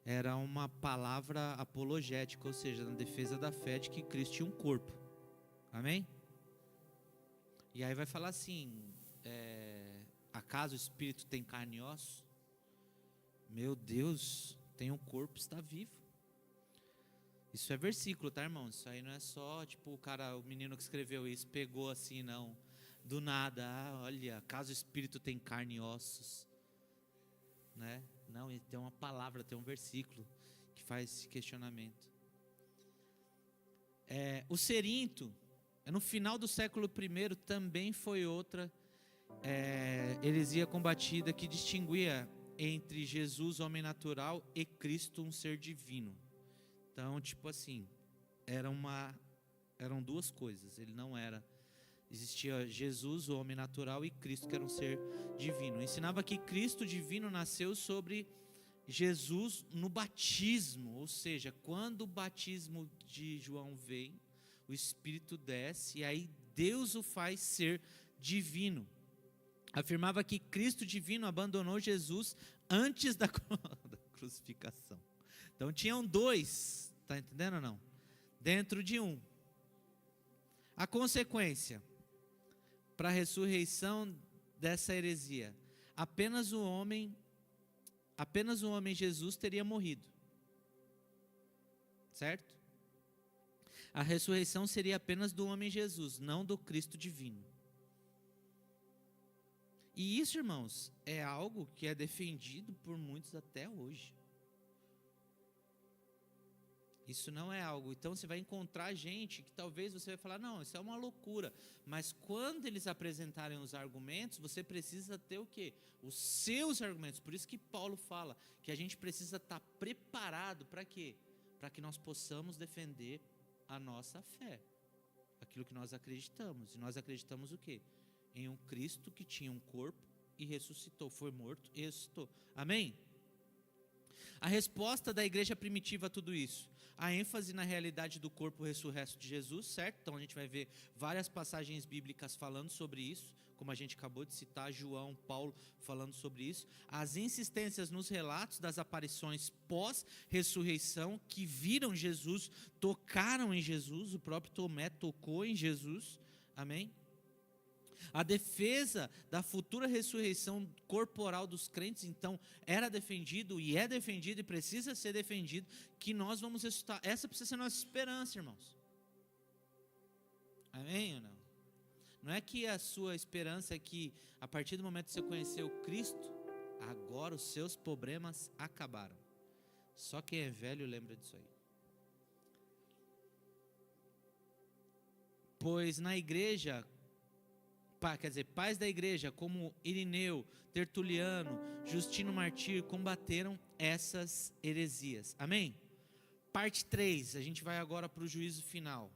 Era uma palavra apologética, ou seja, na defesa da fé de que Cristo tinha um corpo. Amém? E aí vai falar assim, acaso o Espírito tem carne e osso? Meu Deus, tem um corpo, está vivo. Isso é versículo, tá, irmão? Isso aí não é só, tipo, o menino que escreveu isso, pegou assim, não. Do nada, olha, acaso o Espírito tem carne e ossos? Né? Não, ele tem uma palavra, tem um versículo que faz esse questionamento. O Cerinto, no final do século I, também foi outra heresia combatida que distinguia entre Jesus, homem natural, e Cristo, um ser divino. Então, tipo assim, eram duas coisas. Ele não era... Existia Jesus, o homem natural, e Cristo, que era um ser divino. Ensinava que Cristo divino nasceu sobre Jesus no batismo. Ou seja, quando o batismo de João vem, o Espírito desce, e aí Deus o faz ser divino. Afirmava que Cristo divino abandonou Jesus antes da crucificação. Então tinham dois, está entendendo ou não? Dentro de um. A consequência para a ressurreição dessa heresia: apenas o homem Jesus teria morrido. Certo? A ressurreição seria apenas do homem Jesus, não do Cristo divino. E isso, irmãos, é algo que é defendido por muitos até hoje. Isso não é algo... Então você vai encontrar gente que talvez você vai falar, não, isso é uma loucura. Mas quando eles apresentarem os argumentos, você precisa ter o quê? Os seus argumentos. Por isso que Paulo fala que a gente precisa estar preparado para quê? Para que nós possamos defender a nossa fé. Aquilo que nós acreditamos. E nós acreditamos o quê? Em um Cristo que tinha um corpo e ressuscitou, foi morto e ressuscitou. Amém? A resposta da igreja primitiva a tudo isso: a ênfase na realidade do corpo ressurreto de Jesus, certo? Então a gente vai ver várias passagens bíblicas falando sobre isso, como a gente acabou de citar, João, Paulo falando sobre isso. As insistências nos relatos das aparições pós-ressurreição, que viram Jesus, tocaram em Jesus, o próprio Tomé tocou em Jesus, amém? A defesa da futura ressurreição corporal dos crentes, então, era defendido e é defendido e precisa ser defendido, que nós vamos ressuscitar. Essa precisa ser a nossa esperança, irmãos. Amém ou não? Não é que a sua esperança é que, a partir do momento que você conheceu Cristo, agora os seus problemas acabaram. Só quem é velho lembra disso aí. Pois na igreja... pais da igreja como Irineu, Tertuliano, Justino Martírio combateram essas heresias. Amém? Parte 3, a gente vai agora para o juízo final.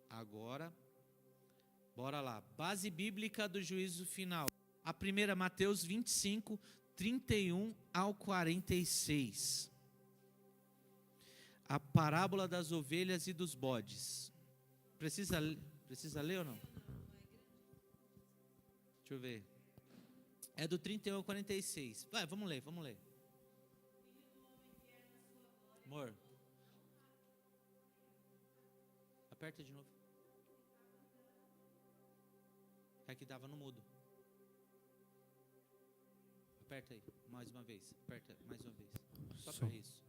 Agora, bora lá. Base bíblica do juízo final. A primeira, Mateus 25, 31 ao 46. A parábola das ovelhas e dos bodes. Precisa ler ou não? Deixa eu ver. É do 31 ao 46. Vai, vamos ler. Amor. Aperta de novo. É que dava no mudo. Aperta aí, mais uma vez. Aperta mais uma vez. Só para isso.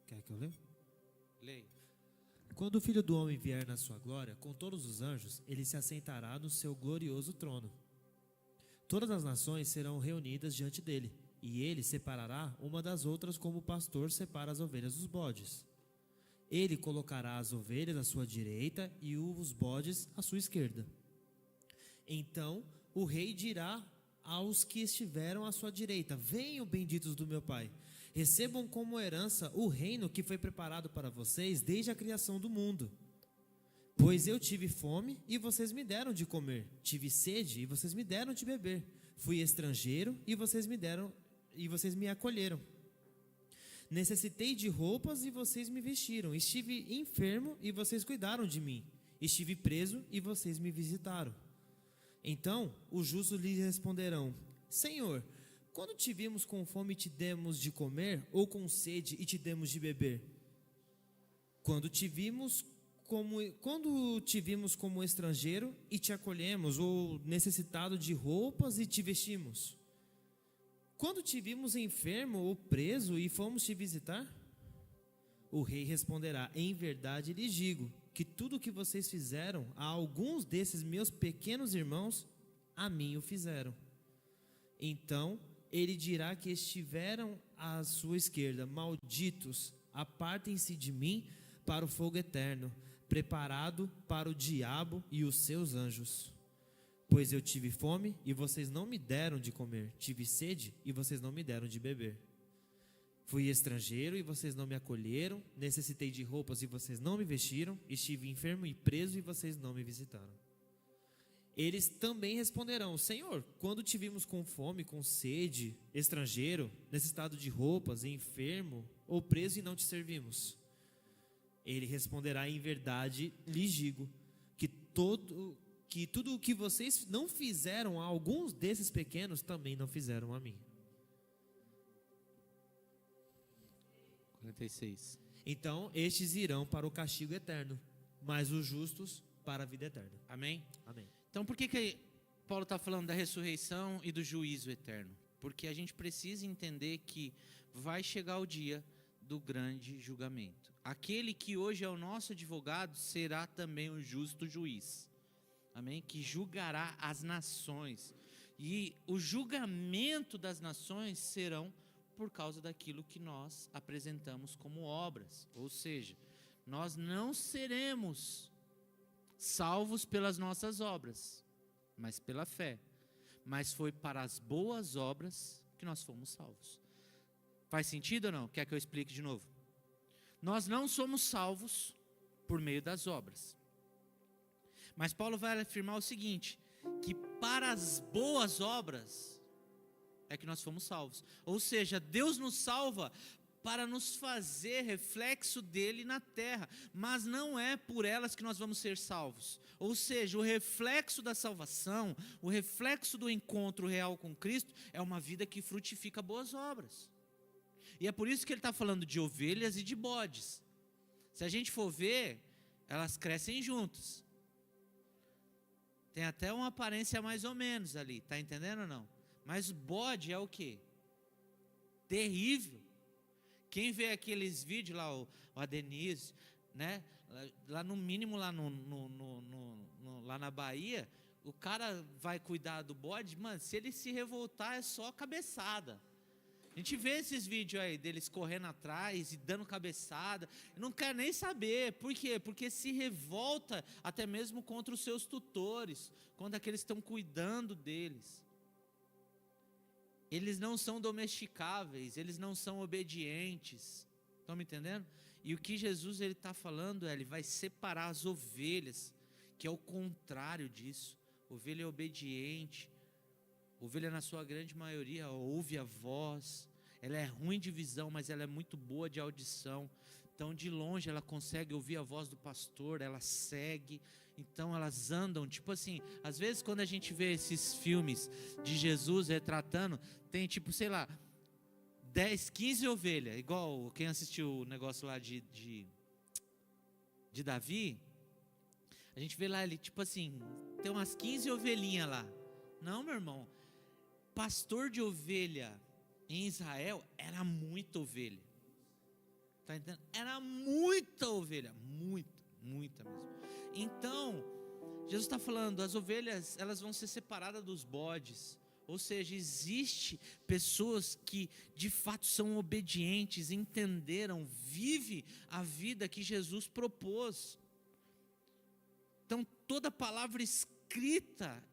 Quer que eu leia? Leia. Quando o Filho do Homem vier na sua glória, com todos os anjos, ele se assentará no seu glorioso trono. Todas as nações serão reunidas diante dele, e ele separará uma das outras como o pastor separa as ovelhas dos bodes. Ele colocará as ovelhas à sua direita e os bodes à sua esquerda. Então o rei dirá aos que estiveram à sua direita: venham, benditos do meu Pai. Recebam como herança o reino que foi preparado para vocês desde a criação do mundo. Pois eu tive fome e vocês me deram de comer. Tive sede e vocês me deram de beber. Fui estrangeiro e vocês me acolheram. Necessitei de roupas e vocês me vestiram. Estive enfermo e vocês cuidaram de mim. Estive preso e vocês me visitaram. Então os justos lhe responderão: Senhor, quando te vimos com fome e te demos de comer, ou com sede e te demos de beber? Quando te vimos como estrangeiro e te acolhemos, ou necessitado de roupas e te vestimos? Quando te vimos enfermo ou preso e fomos te visitar? O rei responderá: em verdade lhes digo, que tudo o que vocês fizeram a alguns desses meus pequenos irmãos, a mim o fizeram. Então ele dirá que estiveram à sua esquerda: malditos, apartem-se de mim para o fogo eterno, preparado para o diabo e os seus anjos. Pois eu tive fome e vocês não me deram de comer. Tive sede e vocês não me deram de beber. Fui estrangeiro e vocês não me acolheram. Necessitei de roupas e vocês não me vestiram. Estive enfermo e preso e vocês não me visitaram. Eles também responderão: Senhor, quando te vimos com fome, com sede, estrangeiro, necessitado de roupas, enfermo ou preso e não te servimos? Ele responderá: em verdade lhes digo que tudo o que vocês não fizeram a alguns desses pequenos, também não fizeram a mim. 46. Então estes irão para o castigo eterno, mas os justos para a vida eterna. Amém? Amém. Então por que Paulo está falando da ressurreição e do juízo eterno? Porque a gente precisa entender que vai chegar o dia do grande julgamento. Aquele que hoje é o nosso advogado será também o justo juiz. Amém? Que julgará as nações. E o julgamento das nações serão por causa daquilo que nós apresentamos como obras. Ou seja, nós não seremos salvos pelas nossas obras, mas pela fé. Mas foi para as boas obras que nós fomos salvos. Faz sentido ou não? Quer que eu explique de novo? Nós não somos salvos por meio das obras. Mas Paulo vai afirmar o seguinte, que para as boas obras é que nós fomos salvos. Ou seja, Deus nos salva para nos fazer reflexo dele na terra, mas não é por elas que nós vamos ser salvos. Ou seja, o reflexo da salvação, o reflexo do encontro real com Cristo é uma vida que frutifica boas obras. E é por isso que ele está falando de ovelhas e de bodes. Se a gente for ver, elas crescem juntas. Tem até uma aparência mais ou menos ali, tá entendendo ou não? Mas bode é o quê? Terrível. Quem vê aqueles vídeos lá, o Adenise, né? Lá no mínimo, lá na Bahia, o cara vai cuidar do bode, mano, se ele se revoltar é só cabeçada. A gente vê esses vídeos aí deles correndo atrás e dando cabeçada, não quer nem saber, por quê? Porque se revolta até mesmo contra os seus tutores, contra aqueles que estão cuidando deles. Eles não são domesticáveis, eles não são obedientes, estão me entendendo? E o que Jesus está falando ele vai separar as ovelhas, que é o contrário disso. Ovelha é obediente, ovelha na sua grande maioria ouve a voz, ela é ruim de visão, mas ela é muito boa de audição. Então de longe ela consegue ouvir a voz do pastor, ela segue. Então elas andam, tipo assim, às vezes quando a gente vê esses filmes de Jesus retratando, tem tipo, sei lá, 10, 15 ovelhas, igual quem assistiu o negócio lá de Davi, a gente vê lá ele, tipo assim, tem umas 15 ovelhinhas lá. Não, meu irmão, pastor de ovelha em Israel era muita ovelha. Tá entendendo? Era muita ovelha, muita mesmo. Então, Jesus está falando, as ovelhas, elas vão ser separadas dos bodes. Ou seja, existe pessoas que de fato são obedientes, entenderam, vivem a vida que Jesus propôs. Então, toda palavra escrita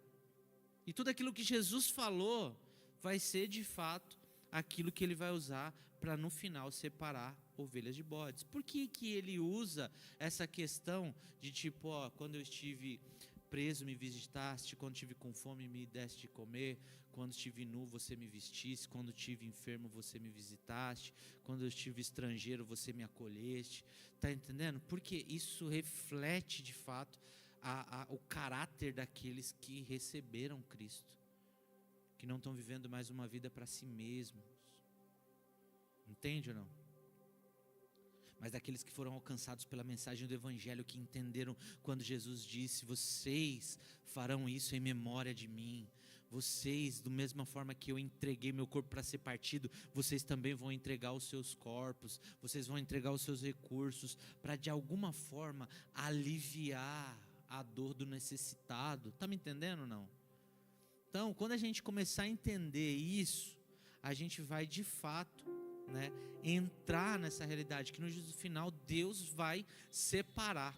e tudo aquilo que Jesus falou vai ser de fato aquilo que ele vai usar para no final separar ovelhas de bodes. Por que ele usa essa questão de tipo, ó, quando eu estive preso me visitaste, quando estive com fome me deste de comer, quando estive nu você me vestiste, quando estive enfermo você me visitaste, quando eu estive estrangeiro você me acolheste, tá entendendo? Porque isso reflete de fato o caráter daqueles que receberam Cristo, que não estão vivendo mais uma vida para si mesmos, entende ou não? Mas daqueles que foram alcançados pela mensagem do Evangelho, que entenderam quando Jesus disse, vocês farão isso em memória de mim, vocês, da mesma forma que eu entreguei meu corpo para ser partido, vocês também vão entregar os seus corpos, vocês vão entregar os seus recursos, para de alguma forma aliviar a dor do necessitado, está me entendendo ou não? Então, quando a gente começar a entender isso, a gente vai de fato, né, entrar nessa realidade, que no juízo final Deus vai separar.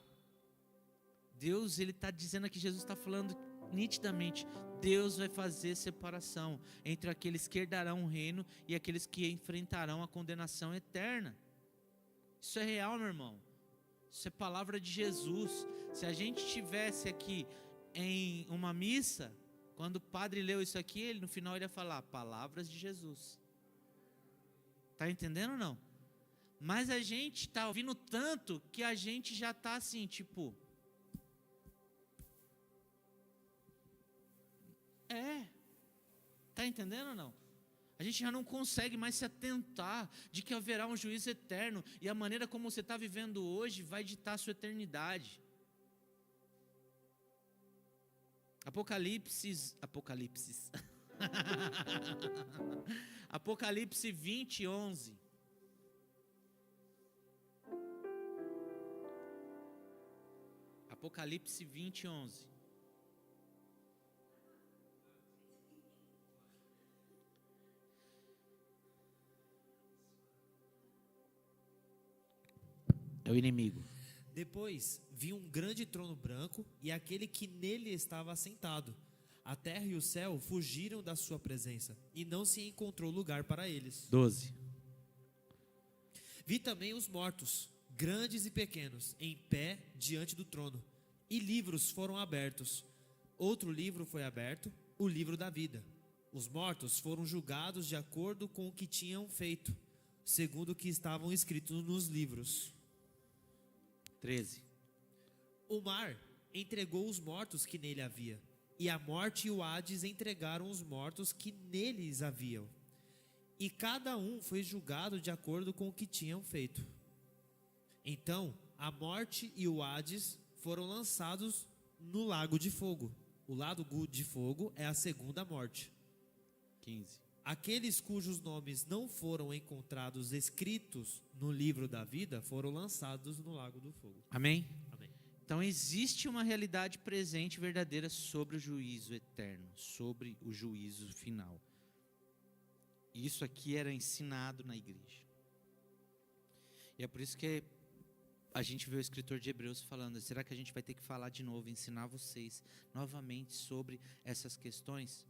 Deus, ele está dizendo aqui, Jesus está falando nitidamente, Deus vai fazer separação entre aqueles que herdarão o reino e aqueles que enfrentarão a condenação eterna. Isso é real, meu irmão. Isso é palavra de Jesus. Se a gente tivesse aqui em uma missa, quando o padre leu isso aqui, ele no final ele ia falar palavras de Jesus. Tá entendendo ou não? Mas a gente tá ouvindo tanto que a gente já tá assim, tipo, tá entendendo ou não? A gente já não consegue mais se atentar de que haverá um juízo eterno e a maneira como você está vivendo hoje vai ditar a sua eternidade. Apocalipse Apocalipse 20, 11. Apocalipse 20, 11. É o inimigo. Depois vi um grande trono branco e aquele que nele estava assentado. A terra e o céu fugiram da sua presença e não se encontrou lugar para eles. 12. Vi também os mortos, grandes e pequenos, em pé diante do trono, e livros foram abertos. Outro livro foi aberto, o livro da vida. Os mortos foram julgados de acordo com o que tinham feito, segundo o que estavam escritos nos livros. 13. O mar entregou os mortos que nele havia, e a morte e o Hades entregaram os mortos que neles haviam. E cada um foi julgado de acordo com o que tinham feito. Então, a morte e o Hades foram lançados no lago de fogo. O lago de fogo é a segunda morte. 15. Aqueles cujos nomes não foram encontrados escritos no livro da vida foram lançados no lago do fogo. Amém? Amém. Então existe uma realidade presente e verdadeira sobre o juízo eterno, sobre o juízo final. Isso aqui era ensinado na igreja. E é por isso que a gente vê o escritor de Hebreus falando, será que a gente vai ter que falar de novo, ensinar vocês novamente sobre essas questões?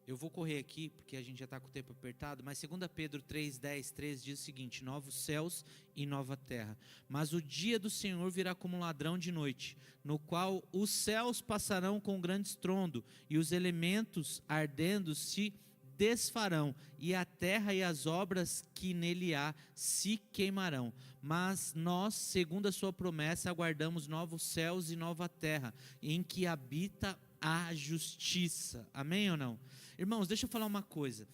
Eu vou correr aqui, porque a gente já está com o tempo apertado, mas 2 Pedro 3, 10, 13 diz o seguinte, novos céus e nova terra. Mas o dia do Senhor virá como um ladrão de noite, no qual os céus passarão com grande estrondo, e os elementos ardendo se desfarão, e a terra e as obras que nele há se queimarão. Mas nós, segundo a sua promessa, aguardamos novos céus e nova terra, em que habita a justiça. Amém ou não? Irmãos, deixa eu falar uma coisa.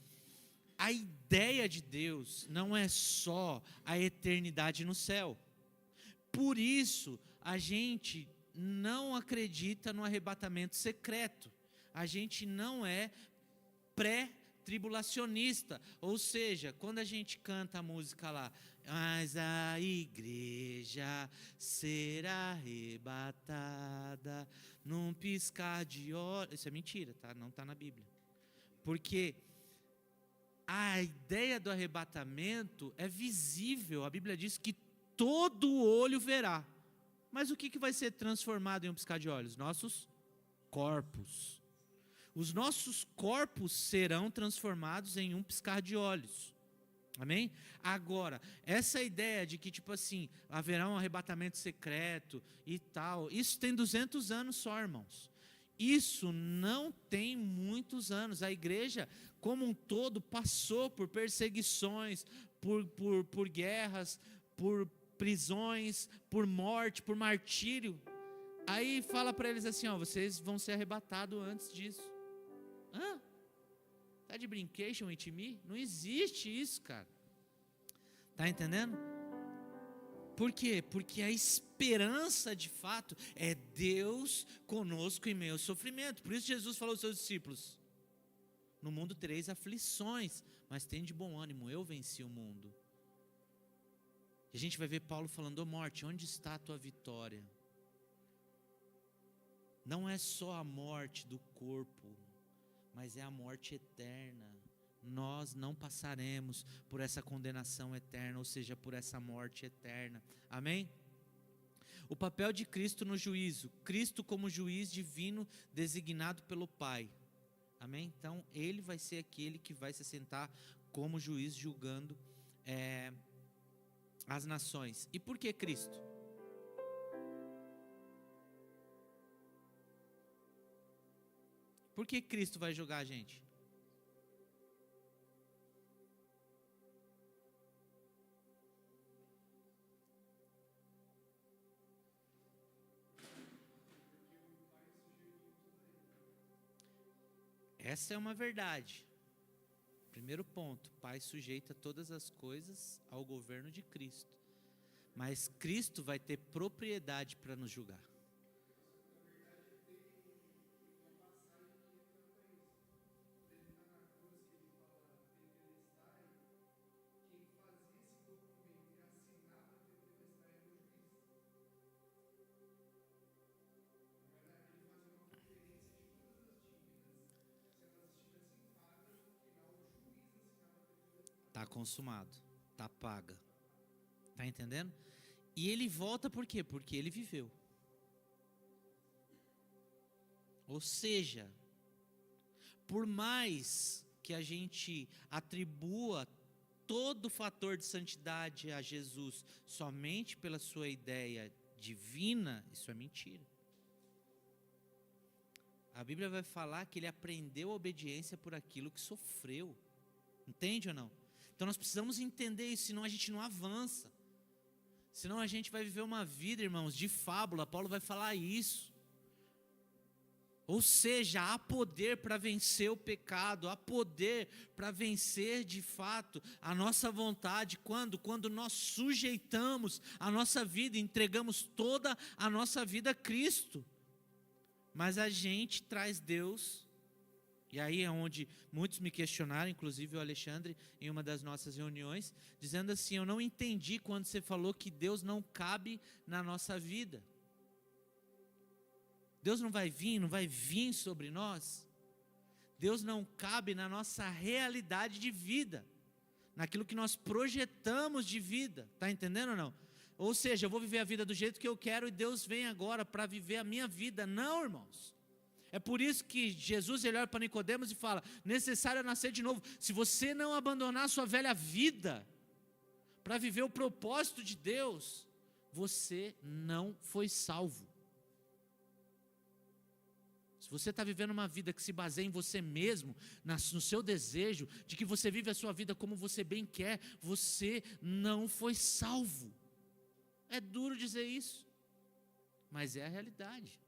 A ideia de Deus não é só a eternidade no céu. Por isso, a gente não acredita no arrebatamento secreto. A gente não é pré-tribulacionista. Ou seja, quando a gente canta a música lá, mas a igreja será arrebatada num piscar de olhos. Isso é mentira, tá? Não está na Bíblia. Porque a ideia do arrebatamento é visível. A Bíblia diz que todo olho verá. Mas o que vai ser transformado em um piscar de olhos? Nossos corpos. Os nossos corpos serão transformados em um piscar de olhos. Amém? Agora, essa ideia de que, tipo assim, haverá um arrebatamento secreto e tal, isso tem 200 anos só, irmãos. Isso não tem muitos anos. A igreja, como um todo, passou por perseguições, por guerras, por prisões, por morte, por martírio. Aí fala para eles assim, ó, vocês vão ser arrebatados antes disso. Hã? Tá de brincation with me? Não existe isso, cara. Tá entendendo? Por quê? Porque a esperança de fato é Deus conosco em meio ao sofrimento. Por isso Jesus falou aos seus discípulos, no mundo tereis aflições, mas tende bom ânimo, eu venci o mundo. E a gente vai ver Paulo falando, ô morte, onde está a tua vitória? Não é só a morte do corpo, mas é a morte eterna. Nós não passaremos por essa condenação eterna, ou seja, por essa morte eterna. Amém? O papel de Cristo no juízo. Cristo como juiz divino designado pelo Pai. Amém? Então, ele vai ser aquele que vai se assentar como juiz julgando as nações. E por que Cristo? Por que Cristo vai julgar a gente? Essa é uma verdade. Primeiro ponto, o Pai sujeita todas as coisas ao governo de Cristo. Mas Cristo vai ter propriedade para nos julgar. Está consumado, está paga. Está entendendo? E ele volta por quê? Porque ele viveu. Ou seja, por mais que a gente atribua todo o fator de santidade a Jesus somente pela sua ideia divina, isso é mentira. A Bíblia vai falar que ele aprendeu a obediência por aquilo que sofreu. Entende ou não? Então nós precisamos entender isso, senão a gente não avança. Senão a gente vai viver uma vida, irmãos, de fábula. Paulo vai falar isso. Ou seja, há poder para vencer o pecado, há poder para vencer de fato a nossa vontade. Quando nós sujeitamos a nossa vida, entregamos toda a nossa vida a Cristo. Mas a gente traz Deus. E aí é onde muitos me questionaram, inclusive o Alexandre, em uma das nossas reuniões, dizendo assim: eu não entendi quando você falou que Deus não cabe na nossa vida. Deus não vai vir sobre nós. Deus não cabe na nossa realidade de vida, naquilo que nós projetamos de vida. Está entendendo ou não? Ou seja, eu vou viver a vida do jeito que eu quero e Deus vem agora para viver a minha vida. Não, irmãos. É por isso que Jesus ele olha para Nicodemos e fala: necessário é nascer de novo. Se você não abandonar a sua velha vida para viver o propósito de Deus, você não foi salvo. Se você está vivendo uma vida que se baseia em você mesmo, no seu desejo, de que você vive a sua vida como você bem quer, você não foi salvo. É duro dizer isso, mas é a realidade.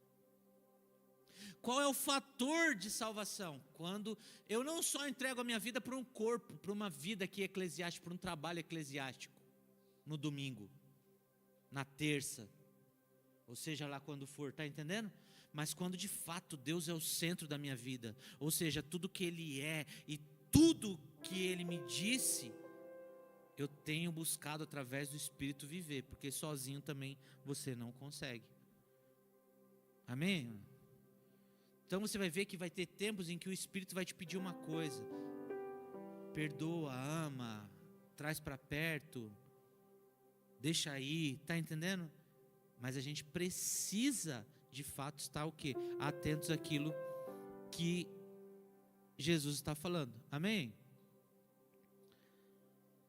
Qual é o fator de salvação? Quando eu não só entrego a minha vida para um corpo, para uma vida aqui eclesiástica, para um trabalho eclesiástico, no domingo, na terça, ou seja lá quando for, está entendendo? Mas quando de fato Deus é o centro da minha vida, ou seja, tudo que Ele é e tudo que Ele me disse, eu tenho buscado através do Espírito viver, porque sozinho também você não consegue. Amém? Então você vai ver que vai ter tempos em que o Espírito vai te pedir uma coisa: perdoa, ama, traz para perto, deixa aí, está entendendo? Mas a gente precisa de fato estar o quê? Atentos àquilo que Jesus está falando. Amém?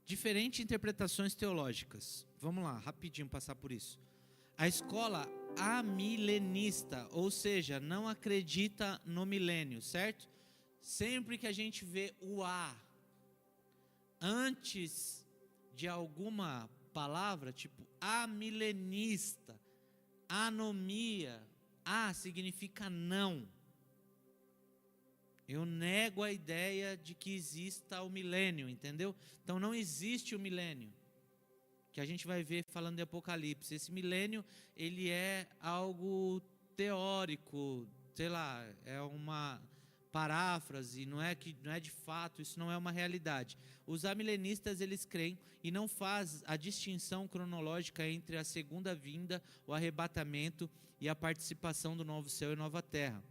Diferentes interpretações teológicas. Vamos lá, rapidinho passar por isso. A escola amilenista, ou seja, não acredita no milênio, certo? Sempre que a gente vê o a antes de alguma palavra, tipo amilenista, anomia, significa não. Eu nego a ideia de que exista o milênio, entendeu? Então não existe o milênio, que a gente vai ver falando de Apocalipse. Esse milênio, ele é algo teórico, sei lá, é uma paráfrase, não é de fato, isso não é uma realidade. Os amilenistas, eles creem e não faz a distinção cronológica entre a segunda vinda, o arrebatamento e a participação do novo céu e nova terra.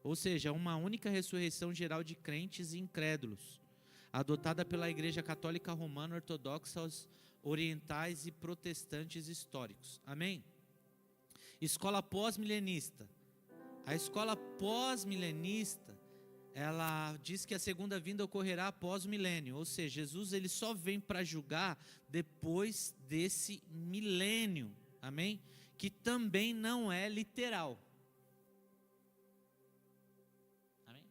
Ou seja, uma única ressurreição geral de crentes e incrédulos, adotada pela Igreja Católica Romana, Ortodoxa, orientais e protestantes históricos. Amém? Escola pós-milenista. A escola pós-milenista, ela diz que a segunda vinda ocorrerá após o milênio. Ou seja, Jesus ele só vem para julgar depois desse milênio. Amém? Que também não é literal. Amém?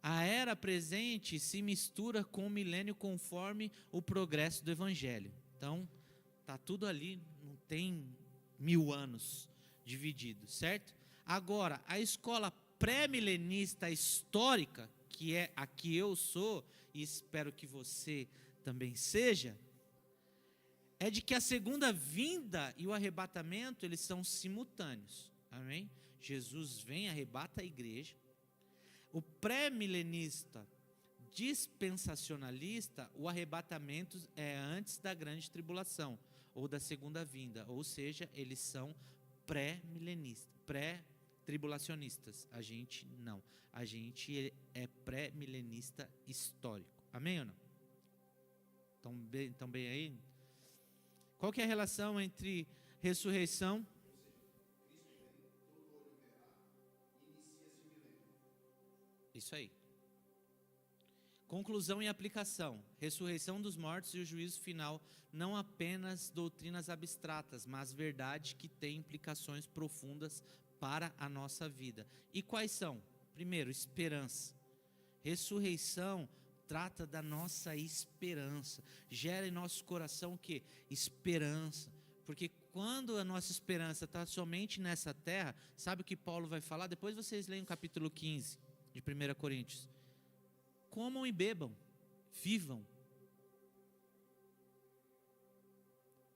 A era presente se mistura com o milênio conforme o progresso do evangelho. Então, tá tudo ali, não tem 1000 anos dividido, certo? Agora, a escola pré-milenista histórica, que é a que eu sou, e espero que você também seja, é de que a segunda vinda e o arrebatamento, eles são simultâneos, amém? Jesus vem, arrebata a igreja. O pré-milenista dispensacionalista, o arrebatamento é antes da grande tribulação, ou da segunda vinda, ou seja, eles são pré-milenistas, pré-tribulacionistas. A gente não, a gente é pré-milenista histórico, amém ou não? Estão bem aí? Qual que é a relação entre ressurreição? Isso aí. Conclusão e aplicação. Ressurreição dos mortos e o juízo final, não apenas doutrinas abstratas, mas verdade que tem implicações profundas para a nossa vida. E quais são? Primeiro, esperança. Ressurreição trata da nossa esperança. Gera em nosso coração o quê? Esperança. Porque quando a nossa esperança está somente nessa terra, sabe o que Paulo vai falar? Depois vocês leem o capítulo 15 de 1 Coríntios. Comam e bebam, vivam.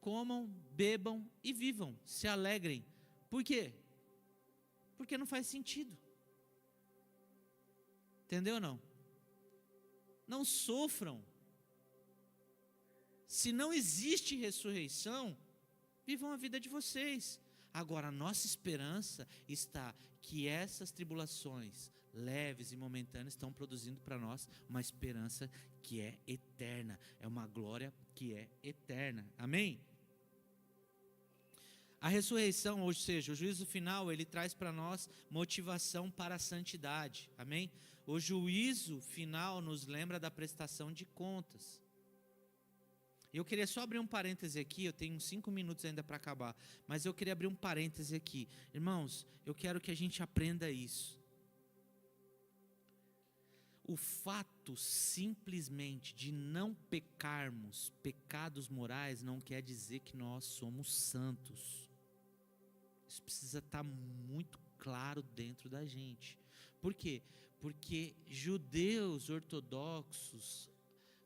Comam, bebam e vivam, se alegrem. Por quê? Porque não faz sentido. Entendeu ou não? Não sofram. Se não existe ressurreição, vivam a vida de vocês. Agora, a nossa esperança está que essas tribulações leves e momentâneas estão produzindo para nós uma esperança que é eterna, é uma glória que é eterna, amém? A ressurreição, ou seja, o juízo final, ele traz para nós motivação para a santidade, amém? O juízo final nos lembra da prestação de contas. Eu queria só abrir um parêntese aqui, eu tenho 5 minutos ainda para acabar, mas eu queria abrir um parêntese aqui. Irmãos, eu quero que a gente aprenda isso. O fato simplesmente de não pecarmos pecados morais não quer dizer que nós somos santos. Isso precisa estar muito claro dentro da gente. Por quê? Porque judeus ortodoxos,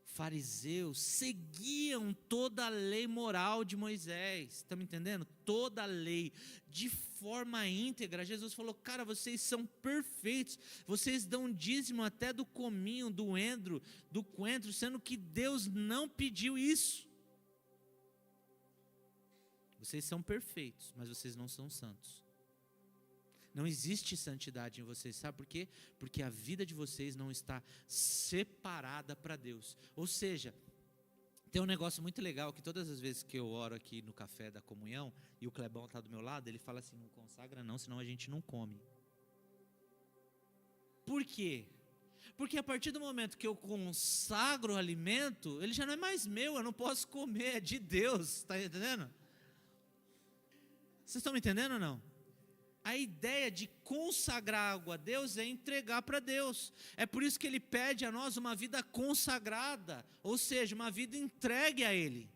fariseus, seguiam toda a lei moral de Moisés, estão me entendendo? Toda a lei, de forma íntegra. Jesus falou, cara, vocês são perfeitos, vocês dão dízimo até do cominho, do endro, do coentro, sendo que Deus não pediu isso. Vocês são perfeitos, mas vocês não são santos. Não existe santidade em vocês, sabe por quê? Porque a vida de vocês não está separada para Deus. Ou seja, tem um negócio muito legal, que todas as vezes que eu oro aqui no café da comunhão, e o Clebão está do meu lado, ele fala assim, não consagra não, senão a gente não come. Por quê? Porque a partir do momento que eu consagro o alimento, ele já não é mais meu, eu não posso comer, é de Deus, está entendendo? Vocês estão me entendendo ou não? A ideia de consagrar algo a Deus é entregar para Deus. É por isso que Ele pede a nós uma vida consagrada, ou seja, uma vida entregue a Ele.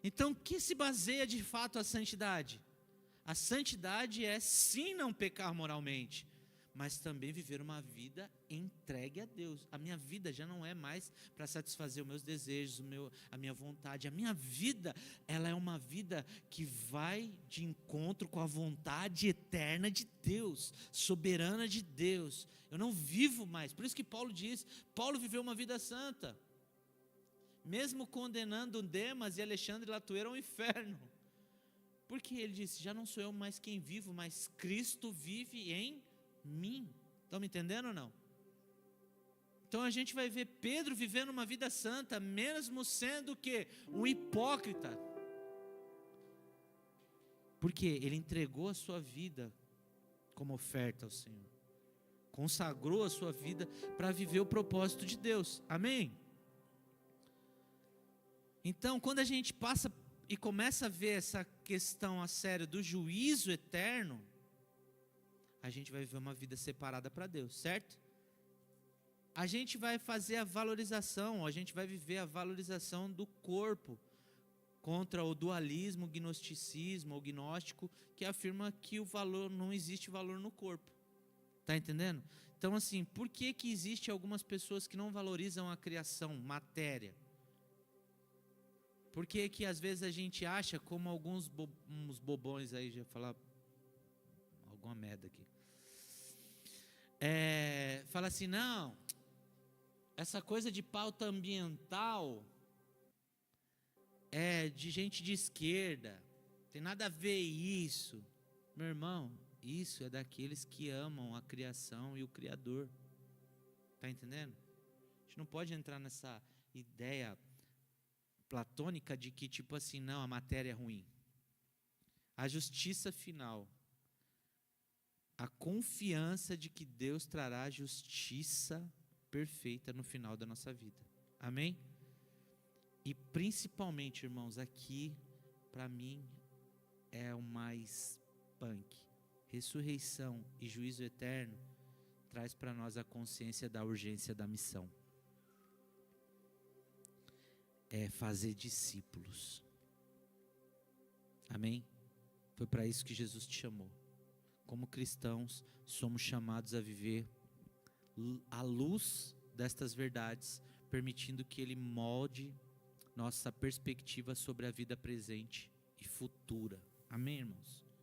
Então, o que se baseia de fato a santidade? A santidade é sim não pecar moralmente, mas também viver uma vida entregue a Deus. A minha vida já não é mais para satisfazer os meus desejos, a minha vontade. A minha vida, ela é uma vida que vai de encontro com a vontade eterna de Deus, soberana de Deus. Eu não vivo mais. Por isso que Paulo diz, Paulo viveu uma vida santa, mesmo condenando Demas e Alexandre Latueiro ao inferno. Porque ele disse, já não sou eu mais quem vivo, mas Cristo vive em mim. Estão me entendendo ou não? Então a gente vai ver Pedro vivendo uma vida santa, mesmo sendo que um hipócrita. Porque ele entregou a sua vida como oferta ao Senhor. Consagrou a sua vida para viver o propósito de Deus. Amém? Então, quando a gente passa e começa a ver essa questão a sério do juízo eterno, a gente vai viver uma vida separada para Deus, certo? A gente vai fazer a valorização, a gente vai viver a valorização do corpo contra o dualismo, o gnosticismo, o gnóstico, que afirma que o valor, não existe valor no corpo. Tá entendendo? Então, assim, por que existe algumas pessoas que não valorizam a criação, matéria? Por que às vezes a gente acha, como alguns uns bobões aí, já falar alguma merda aqui, fala assim, não, essa coisa de pauta ambiental é de gente de esquerda, tem nada a ver isso. Meu irmão, isso é daqueles que amam a criação e o Criador. Tá entendendo? A gente não pode entrar nessa ideia platônica de que tipo assim, não, a matéria é ruim. A justiça final, a confiança de que Deus trará justiça perfeita no final da nossa vida. Amém? E principalmente, irmãos, aqui, para mim, é o mais punk. Ressurreição e juízo eterno traz para nós a consciência da urgência da missão. É fazer discípulos. Amém? Foi para isso que Jesus te chamou. Como cristãos, somos chamados a viver à luz destas verdades, permitindo que Ele molde nossa perspectiva sobre a vida presente e futura. Amém, irmãos?